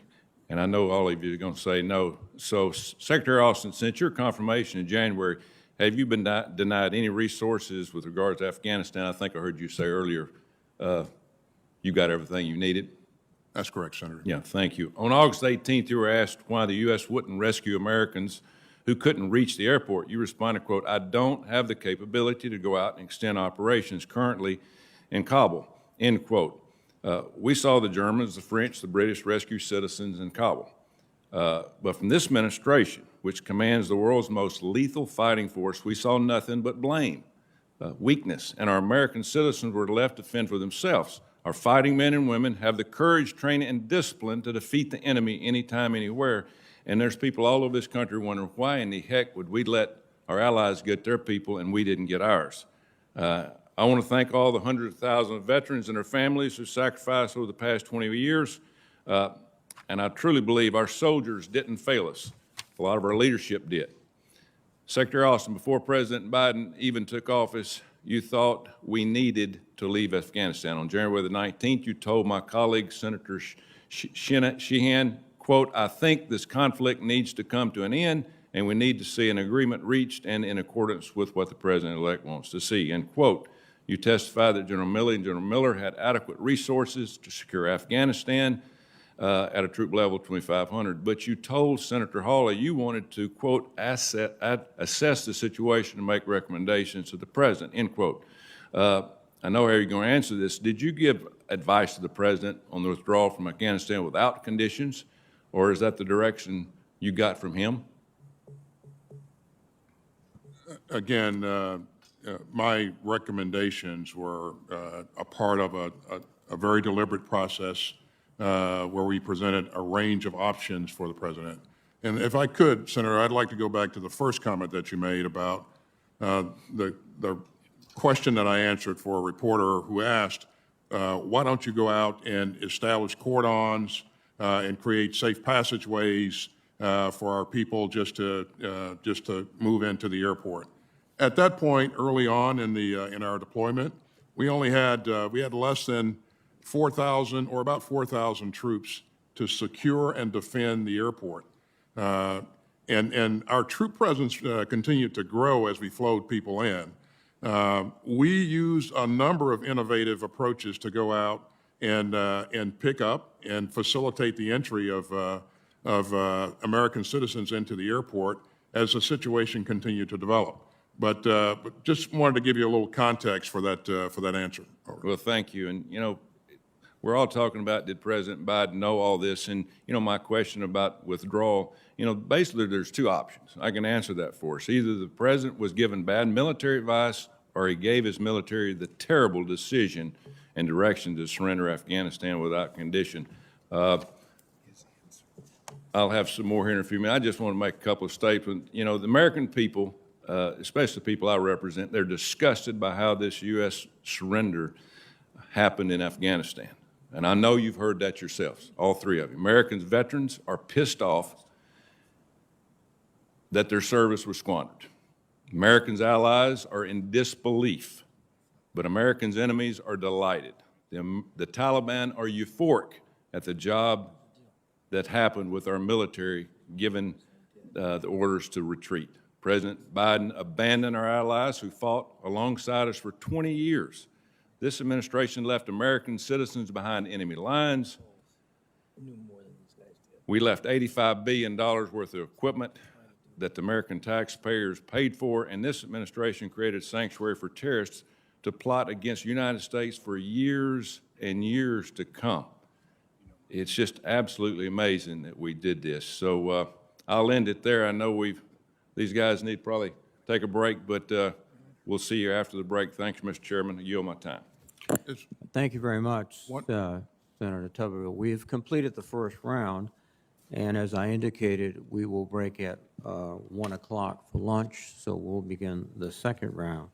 And I know all of you are going to say no. So, Secretary Austin, since your confirmation in January, have you been denied any resources with regard to Afghanistan? I think I heard you say earlier you got everything you needed. That's correct, Senator. Yeah, thank you. On August 18th, you were asked why the U.S. wouldn't rescue Americans who couldn't reach the airport. You responded, quote, "I don't have the capability to go out and extend operations currently in Kabul," end quote. We saw the Germans, the French, the British rescue citizens in Kabul. But from this administration, which commands the world's most lethal fighting force, we saw nothing but blame, weakness, and our American citizens were left to fend for themselves. Our fighting men and women have the courage, training, and discipline to defeat the enemy anytime, anywhere. And there's people all over this country wondering why in the heck would we let our allies get their people and we didn't get ours. I want to thank all the hundreds of thousands of veterans and their families who sacrificed over the past 20 years. And I truly believe our soldiers didn't fail us. A lot of our leadership did. Secretary Austin, before President Biden even took office, you thought we needed to leave Afghanistan. On January the 19th, you told my colleague, Senator Sheehan, quote, "I think this conflict needs to come to an end, and we need to see an agreement reached and in accordance with what the President-elect wants to see," end quote. You testified that General Milley and General Miller had adequate resources to secure Afghanistan at a troop level of 2,500, but you told Senator Hawley you wanted to, quote, assess the situation and make recommendations to the President, end quote. I know how you're going to answer this. Did you give advice to the President on the withdrawal from Afghanistan without conditions, or is that the direction you got from him? Again, my recommendations were a part of a very deliberate process where we presented a range of options for the President. And if I could, Senator, I'd like to go back to the first comment that you made about the question that I answered for a reporter who asked, why don't you go out and establish cordons and create safe passageways for our people just to move into the airport? At that point, early on in our deployment, we only had less than 4,000 or about 4,000 troops to secure and defend the airport. And our troop presence continued to grow as we flowed people in. We used a number of innovative approaches to go out and pick up and facilitate the entry of American citizens into the airport as the situation continued to develop. But just wanted to give you a little context for that answer. Well, thank you. And, you know, we're all talking about, did President Biden know all this? And, you know, my question about withdrawal, you know, basically there's two options. I can answer that for us. Either the President was given bad military advice or he gave his military the terrible decision and direction to surrender Afghanistan without condition. I'll have some more here in a few minutes. I just want to make a couple of statements. You know, the American people, especially the people I represent, they're disgusted by how this U.S. surrender happened in Afghanistan. And I know you've heard that yourselves, all three of you. Americans, veterans, are pissed off that their service was squandered. Americans' allies are in disbelief, but Americans' enemies are delighted. The Taliban are euphoric at the job that happened with our military given the orders to retreat. President Biden abandoned our allies who fought alongside us for 20 years. This administration left American citizens behind enemy lines. We left $85 billion worth of equipment that the American taxpayers paid for, and this administration created sanctuary for terrorists to plot against the United States for years and years to come. It's just absolutely amazing that we did this. So I'll end it there. I know these guys need to probably take a break, but we'll see you after the break. Thank you, Mr. Chairman. I yield my time. Thank you very much, Senator Tuberville. We have completed the first round, and as I indicated, we will break at 1 o'clock for lunch, so we'll begin the second round.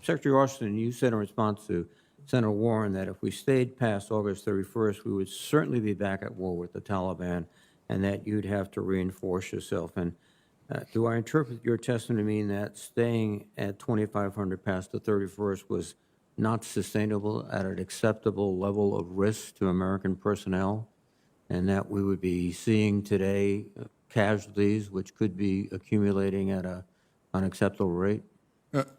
Secretary Austin, you said in response to Senator Warren that if we stayed past August 31st, we would certainly be back at war with the Taliban, and that you'd have to reinforce yourself. And do I interpret your testimony to mean that staying at 2,500 past the 31st was not sustainable at an acceptable level of risk to American personnel, and that we would be seeing today casualties which could be accumulating at an unacceptable rate?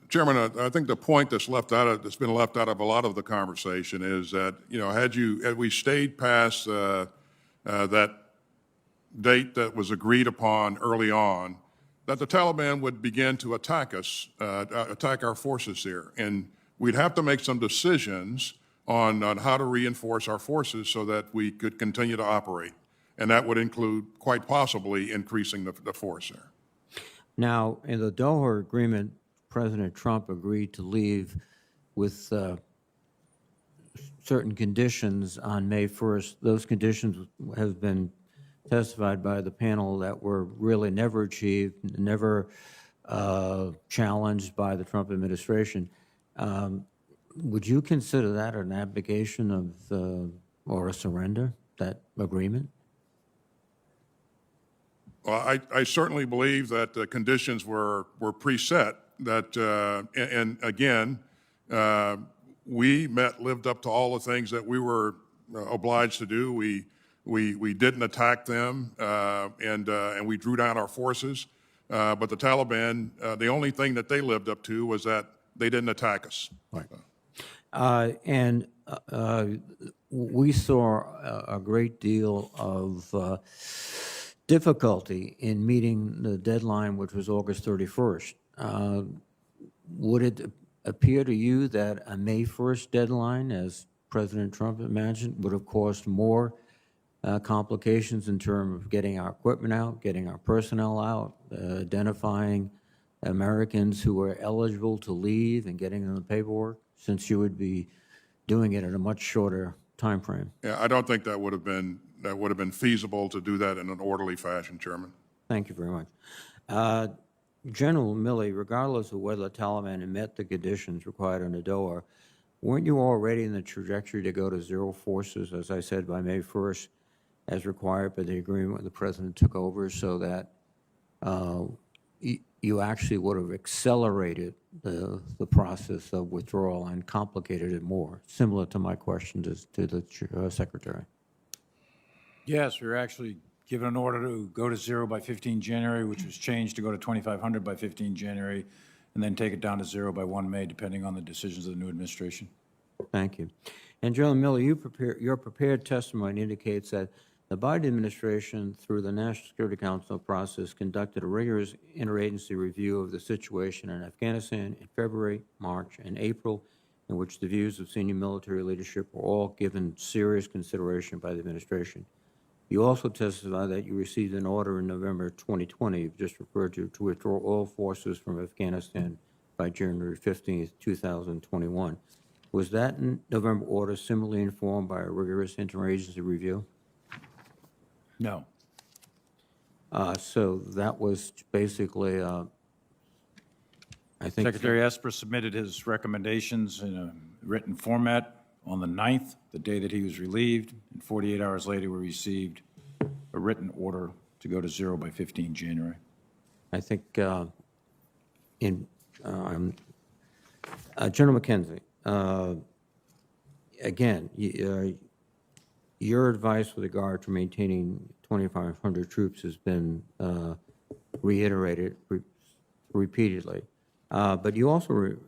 Chairman, I think the point that's been left out of a lot of the conversation is that, you know, had we stayed past that date that was agreed upon early on, that the Taliban would begin to attack us, attack our forces here. And we'd have to make some decisions on how to reinforce our forces so that we could continue to operate. And that would include, quite possibly, increasing the force there. Now, in the Doha agreement, President Trump agreed to leave with certain conditions on May 1st. Those conditions have been testified by the panel that were really never achieved, never challenged by the Trump administration. Would you consider that an abdication of, or a surrender, that agreement? Well, I certainly believe that the conditions were preset, that, and again, we lived up to all the things that we were obliged to do. We didn't attack them, and we drew down our forces. But the Taliban, the only thing that they lived up to was that they didn't attack us. Right. And we saw a great deal of difficulty in meeting the deadline, which was August 31st. Would it appear to you that a May 1st deadline, as President Trump imagined, would have caused more complications in terms of getting our equipment out, getting our personnel out, identifying Americans who are eligible to leave and getting them the paperwork, since you would be doing it at a much shorter time frame? Yeah, I don't think that would have been feasible to do that in an orderly fashion, Chairman. Thank you very much. General Milley, regardless of whether the Taliban had met the conditions required under Doha, weren't you already in the trajectory to go to zero forces, as I said, by May 1st, as required by the agreement when the President took over, so that you actually would have accelerated the process of withdrawal and complicated it more, similar to my question to the Secretary? Yes, we were actually given an order to go to zero by 15 January, which was changed to go to 2,500 by 15 January, and then take it down to zero by 1 May, depending on the decisions of the new administration. Thank you. And General Milley, your prepared testimony indicates that the Biden administration, through the National Security Council process, conducted a rigorous interagency review of the situation in Afghanistan in February, March, and April, in which the views of senior military leadership were all given serious consideration by the administration. You also testified that you received an order in November 2020, you've just referred to withdraw all forces from Afghanistan by January 15th, 2021. Was that November order similarly informed by a rigorous interagency review? No. So that was basically, I think... Secretary Esper submitted his recommendations in a written format on the 9th, the day that he was relieved, and 48 hours later, we received a written order to go to zero by 15 January. I think General McKenzie, again, your advice with regard to maintaining 2,500 troops has been reiterated repeatedly. But you also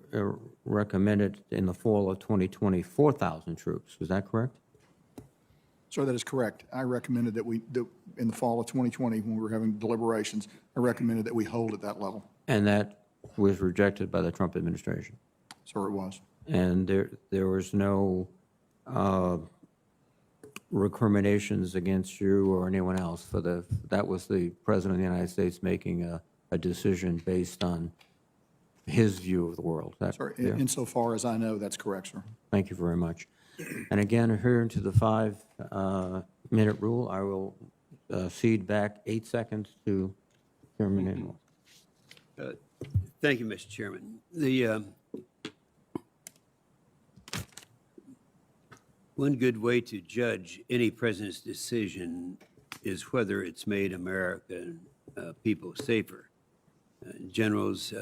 recommended in the fall of 2020 4,000 troops. Is that correct? Sir, that is correct. I recommended that in the fall of 2020, when we were having deliberations, I recommended that we hold at that level. And that was rejected by the Trump administration? Sir, it was. And there was no recriminations against you or anyone else for that was the President of the United States making a decision based on his view of the world. Sir, insofar as I know, that's correct, sir. Thank you very much. And again, adhering to the 5-minute rule, I will cede back 8 seconds to Chairman Inhofe. Thank you, Mr. Chairman. One good way to judge any president's decision is whether it's made American people safer. Generals,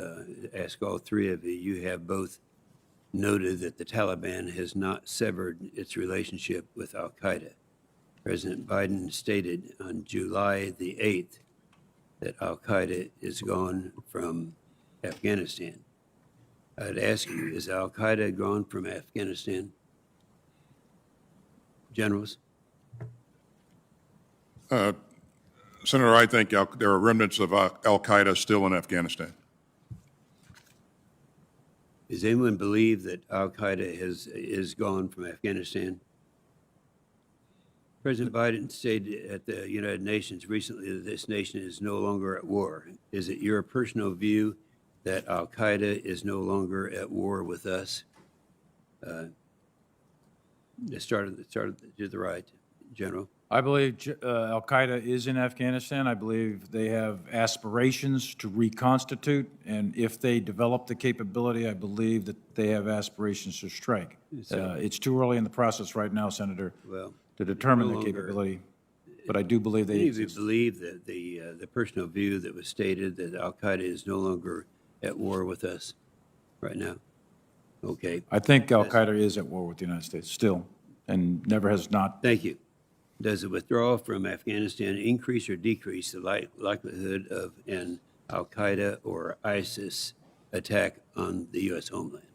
ask all three of you, you have both noted that the Taliban has not severed its relationship with Al-Qaeda. President Biden stated on July the 8th that Al-Qaeda is gone from Afghanistan. I'd ask you, is Al-Qaeda gone from Afghanistan? Generals? Senator, I think there are remnants of Al-Qaeda still in Afghanistan. Does anyone believe that Al-Qaeda is gone from Afghanistan? President Biden stated at the United Nations recently that this nation is no longer at war. Is it your personal view that Al-Qaeda is no longer at war with us? Let's start to the right, General. I believe Al-Qaeda is in Afghanistan. I believe they have aspirations to reconstitute, and if they develop the capability, I believe that they have aspirations to strike. It's too early in the process right now, Senator, to determine the capability, but I do believe they Many of you exist. believe that the personal view that was stated that Al-Qaeda is no longer at war with us right now? Okay. I think Al-Qaeda is at war with the United States still, and never has not. Thank you. Does the withdrawal from Afghanistan increase or decrease the likelihood of an Al-Qaeda or ISIS attack on the U.S. homeland?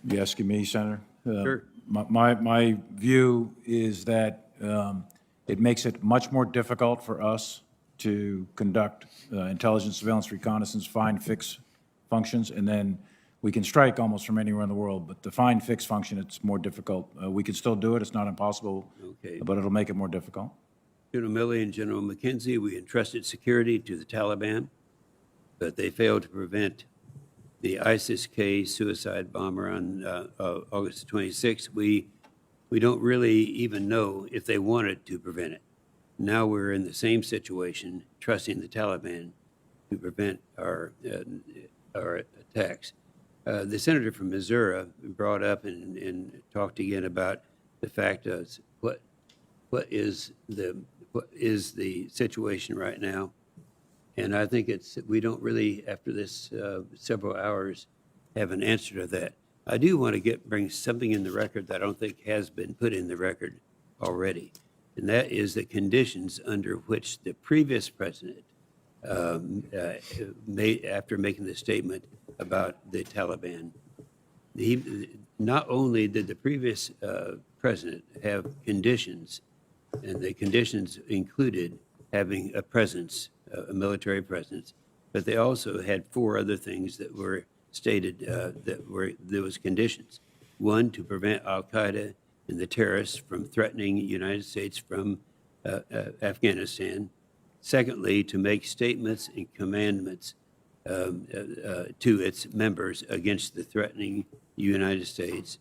You asking me, Senator? Sure. My view is that it makes it much more difficult for us to conduct intelligence, surveillance, reconnaissance, find, fix functions, and then we can strike almost from anywhere in the world, but the find, fix function, it's more difficult. We can still do it, it's not impossible, but it'll make it more difficult. General Milley and General McKenzie, we entrusted security to the Taliban, but they failed to prevent the ISIS-K suicide bomber on August 26th. We don't really even know if they wanted to prevent it. Now we're in the same situation, trusting the Taliban to prevent our attacks. The senator from Missouri brought up and talked again about the fact of what is the situation right now. And I think we don't really, after this several hours, have an answer to that. I do want to bring something in the record that I don't think has been put in the record already, and that is the conditions under which the previous president made after making the statement about the Taliban. Not only did the previous president have conditions, and the conditions included having a presence, a military presence, but they also had 4 other things that were stated there was conditions. 1, to prevent Al-Qaeda and the terrorists from threatening the United States from Afghanistan. Secondly, to make statements and commandments to its members against threatening the United States.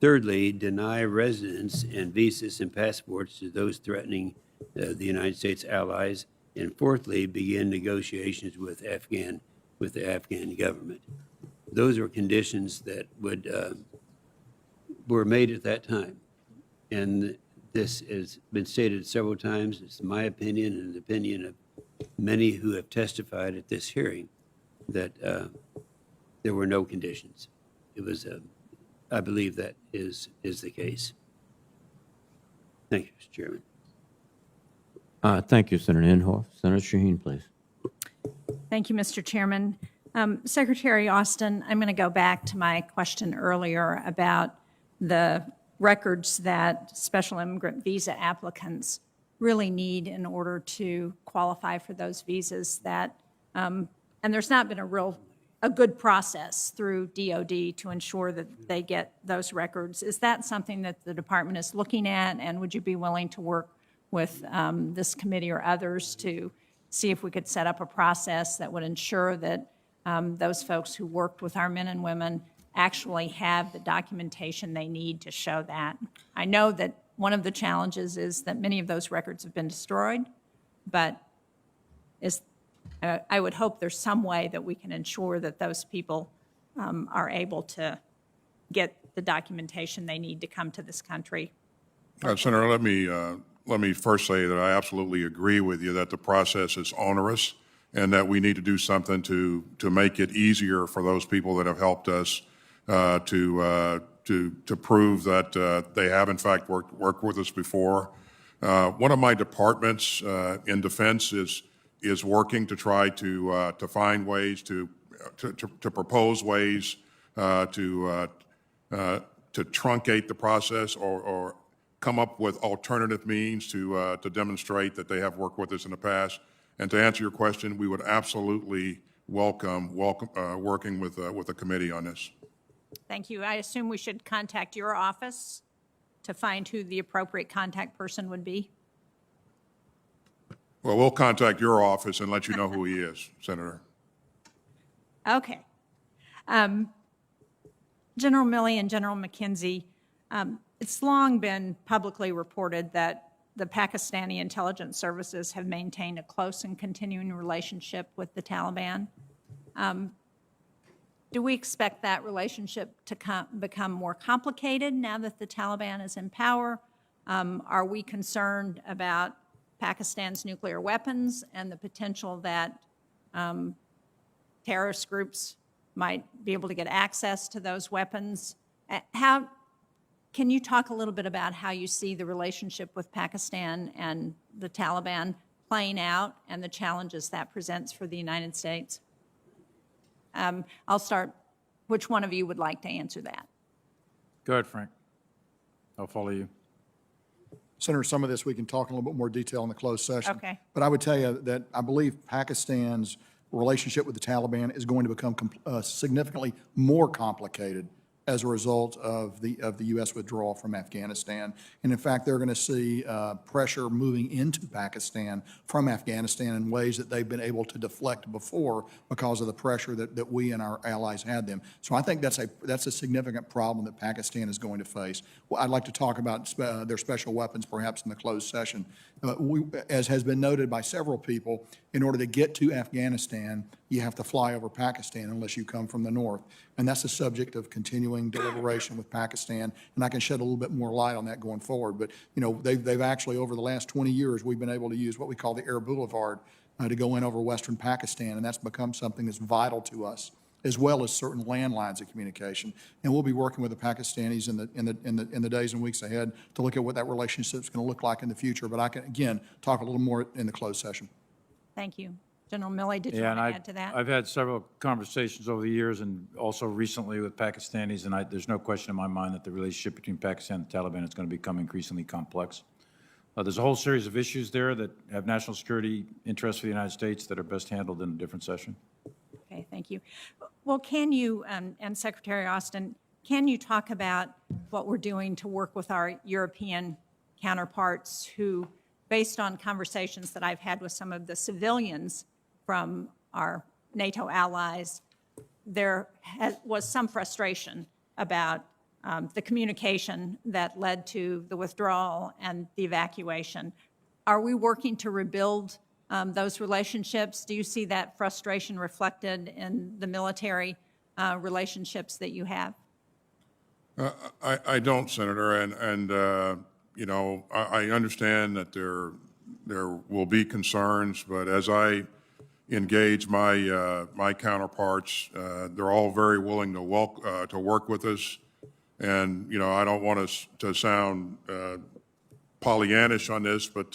Thirdly, deny residence and visas and passports to those threatening the United States allies. And fourthly, begin negotiations with the Afghan government. Those are conditions that were made at that time. And this has been stated several times. It's my opinion and the opinion of many who have testified at this hearing that there were no conditions. It was, I believe that is the case. Thank you, Mr. Chairman. Thank you, Senator Inhofe. Senator Shaheen, please. Thank you, Mr. Chairman. Secretary Austin, I'm going to go back to my question earlier about the records that special immigrant visa applicants really need in order to qualify for those visas that, and there's not been a good process through DOD to ensure that they get those records. Is that something that the department is looking at, and would you be willing to work with this committee or others to see if we could set up a process that would ensure that those folks who worked with our men and women actually have the documentation they need to show that? I know that one of the challenges is that many of those records have been destroyed, but I would hope there's some way that we can ensure that those people are able to get the documentation they need to come to this country. Senator, let me first say that I absolutely agree with you that the process is onerous and that we need to do something to make it easier for those people that have helped us to prove that they have in fact worked with us before. One of my departments in defense is working to try to find ways to propose ways to truncate the process or come up with alternative means to demonstrate that they have worked with us in the past. And to answer your question, we would absolutely welcome working with the committee on this. Thank you. I assume we should contact your office to find who the appropriate contact person would be? Well, we'll contact your office and let you know who he is, Senator. Okay. General Milley and General McKenzie, It's long been publicly reported that the Pakistani intelligence services have maintained a close and continuing relationship with the Taliban. Do we expect that relationship to become more complicated now that the Taliban is in power? Are we concerned about Pakistan's nuclear weapons and the potential that terrorist groups might be able to get access to those weapons? Can you talk a little bit about how you see the relationship with Pakistan and the Taliban playing out and the challenges that presents for the United States? I'll start. Which one of you would like to answer that? Go ahead, Frank. I'll follow you. Senator, some of this we can talk in a little bit more detail in the closed session. Okay. But I would tell you that I believe Pakistan's relationship with the Taliban is going to become significantly more complicated as a result of the U.S. withdrawal from Afghanistan. And in fact, they're going to see pressure moving into Pakistan from Afghanistan in ways that they've been able to deflect before because of the pressure that we and our allies had them. So I think that's a significant problem that Pakistan is going to face. Well, I'd like to talk about their special weapons perhaps in the closed session. As has been noted by several people, in order to get to Afghanistan, you have to fly over Pakistan unless you come from the north. And that's a subject of continuing deliberation with Pakistan. And I can shed a little bit more light on that going forward. But, you know, they've actually, over the last 20 years, we've been able to use what we call the Air Boulevard to go in over western Pakistan. And that's become something that's vital to us, as well as certain landlines of communication. And we'll be working with the Pakistanis in the days and weeks ahead to look at what that relationship is going to look like in the future. But I can, again, talk a little more in the closed session. Thank you. General Milley, did you Yeah, want to and add to that? I've had several conversations over the years and also recently with Pakistanis, and there's no question in my mind that the relationship between Pakistan and the Taliban is going to become increasingly complex. There's a whole series of issues there that have national security interests for the United States that are best handled in a different session. Okay, thank you. Well, can you, and Secretary Austin, can you talk about what we're doing to work with our European counterparts who, based on conversations that I've had with some of the civilians from our NATO allies, there was some frustration about the communication that led to the withdrawal and the evacuation. Are we working to rebuild those relationships? Do you see that frustration reflected in the military relationships that you have? I don't, Senator, and you know, I understand that there will be concerns, but as I engage my counterparts, they're all very willing to work with us, and you know, I don't want us to sound Pollyannish on this, but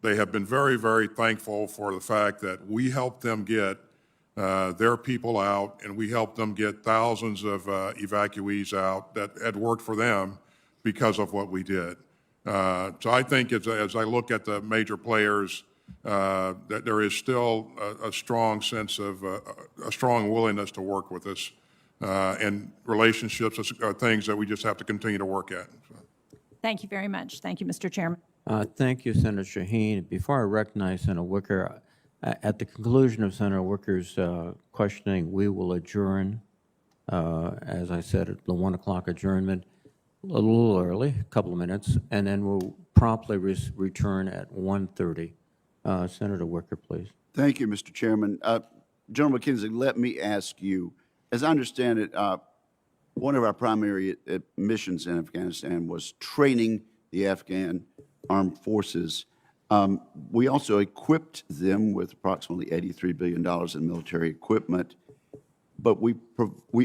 they have been very, very thankful for the fact that we helped them get their people out, and we helped them get thousands of evacuees out that had worked for them because of what we did. So I think as I look at the major players, that there is still a strong sense of a strong willingness to work with us, and relationships are things that we just have to continue to work at. Thank you very much. Thank you, Mr. Chairman. Thank you, Senator Shaheen. Before I recognize Senator Wicker, at the conclusion of Senator Wicker's questioning, we will adjourn, as I said, at the 1 o'clock adjournment, a little early, a couple of minutes, and then we'll promptly return at 1:30. Senator Wicker, please. Thank you, Mr. Chairman. General McKenzie, let me ask you, as I understand it, one of our primary missions in Afghanistan was training the Afghan armed forces. We also equipped them with approximately $83 billion in military equipment, but we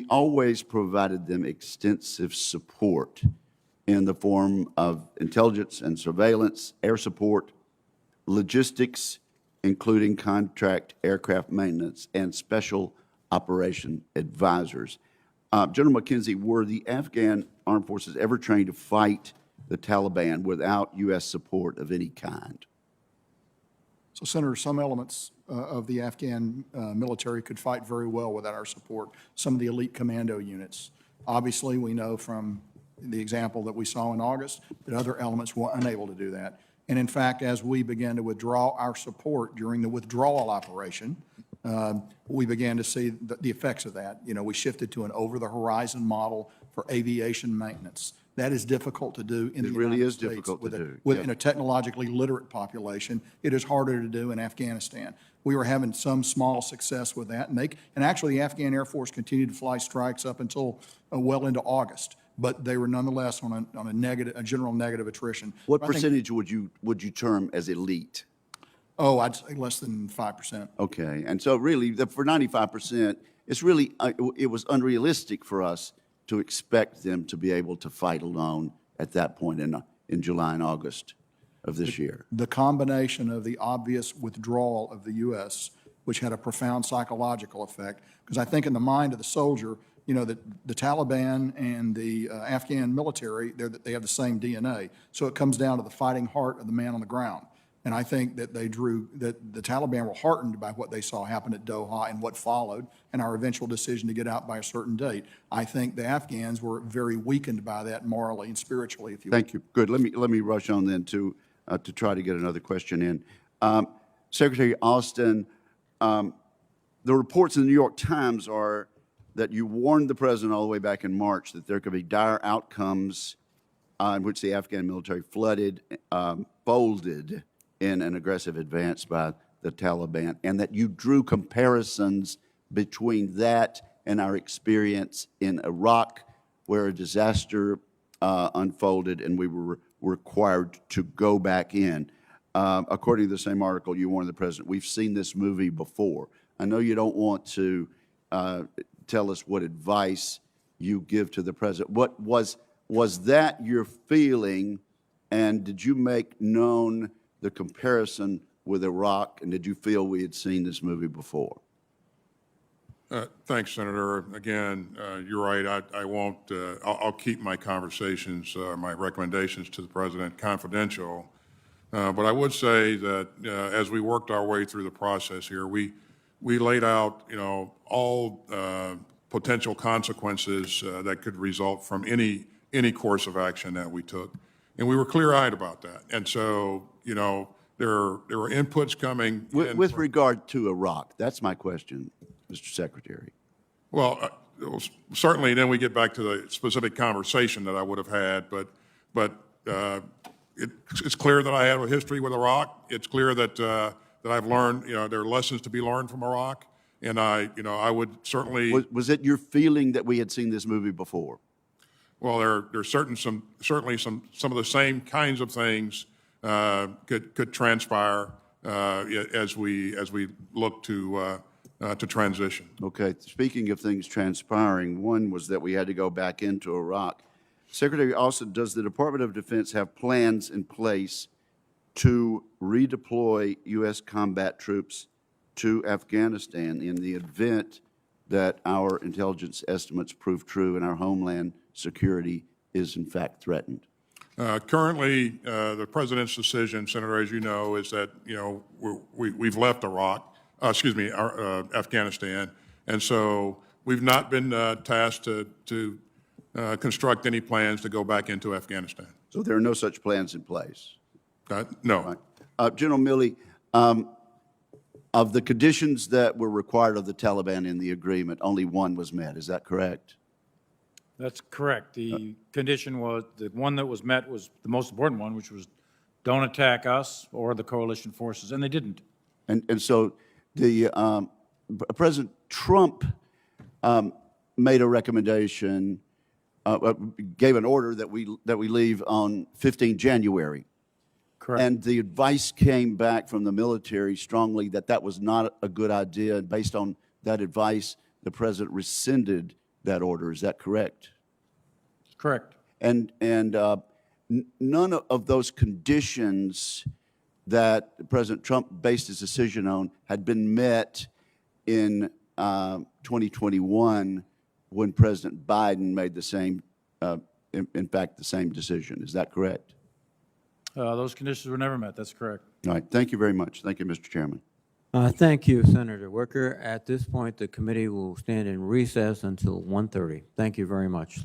always provided them extensive support in the form of intelligence and surveillance, air support, logistics, including contract aircraft maintenance, and special operation advisors. General McKenzie, were the Afghan armed forces ever trained to fight the Taliban without U.S. support of any kind? So, Senator, some elements of the Afghan military could fight very well without our support. Some of the elite commando units. Obviously, we know from the example that we saw in August that other elements were unable to do that. And in fact, as we began to withdraw our support during the withdrawal operation, we began to see the effects of that. You know, we shifted to an over-the-horizon model for aviation maintenance. That is difficult to do in the It really United is States difficult to do, in a technologically literate population. It is harder to do in Afghanistan. We were having some small success with that, and actually the Afghan Air Force continued to fly strikes up until well into August, but they were nonetheless on a general negative attrition. What I think- percentage would you term as elite? Oh, I'd say less than 5%. Okay, and so really, for 95%, it's really, it was unrealistic for us to expect them to be able to fight alone at that point in July and August of this year. The combination of the obvious withdrawal of the U.S., which had a profound psychological effect, because I think in the mind of the soldier, you know, that the Taliban and the Afghan military, they have the same DNA. So it comes down to the fighting heart of the man on the ground. And I think that that the Taliban were heartened by what they saw happen at Doha and what followed, and our eventual decision to get out by a certain date. I think the Afghans were very weakened by that morally and spiritually, if you will. Thank you. Good. Let me rush on then to try to get another question in. Secretary Austin, the reports in the New York Times are that you warned the president all the way back in March that there could be dire outcomes in which the Afghan military folded in an aggressive advance by the Taliban, and that you drew comparisons between that and our experience in Iraq, where a disaster unfolded and we were required to go back in. According to the same article, you warned the president, we've seen this movie before. I know you don't want to tell us what advice you give to the president. What was that your feeling, and did you make known the comparison with Iraq, and did you feel we had seen this movie before? Thanks, Senator. Again, you're right. I won't. I'll keep my conversations, my recommendations to the president confidential. But I would say that as we worked our way through the process here, we laid out, you know, all potential consequences that could result from any course of action that we took, and we were clear-eyed about that. And so, you know, there were inputs coming with regard to Iraq. That's my question, Mr. Secretary. Well, certainly, then we get back to the specific conversation that I would have had. But it's clear that I have a history with Iraq. It's clear that I've learned. You know, there are lessons to be learned from Iraq, and I would certainly. Was it your feeling that we had seen this movie before? Well, there's certainly some of the same kinds of things could transpire as we look to transition. Okay. Speaking of things transpiring, one was that we had to go back into Iraq. Secretary Austin, does the Department of Defense have plans in place to redeploy U.S. combat troops to Afghanistan in the event that our intelligence estimates prove true and our homeland security is in fact threatened? Currently, the president's decision, Senator, as you know, is that we've left Afghanistan, and so we've not been tasked to construct any plans to go back into Afghanistan. So there are no such plans in place? No. Right. General Milley, of the conditions that were required of the Taliban in the agreement, only one was met. Is that correct? That's correct. The condition was, the one that was met was the most important one, which was don't attack us or the coalition forces, and they didn't. And so the President Trump made a recommendation, gave an order that we leave on 15 January. Correct. And the advice came back from the military strongly that that was not a good idea. And based on that advice, the president rescinded that order. Is that correct? Correct. And none of those conditions that President Trump based his decision on had been met in 2021 when President Biden made the same, in fact, the same decision. Is that correct? Those conditions were never met. That's correct. All right. Thank you very much. Thank you, Mr. Chairman. Thank you, Senator Wicker. At this point, the committee will stand in recess until 1:30. Thank you very much.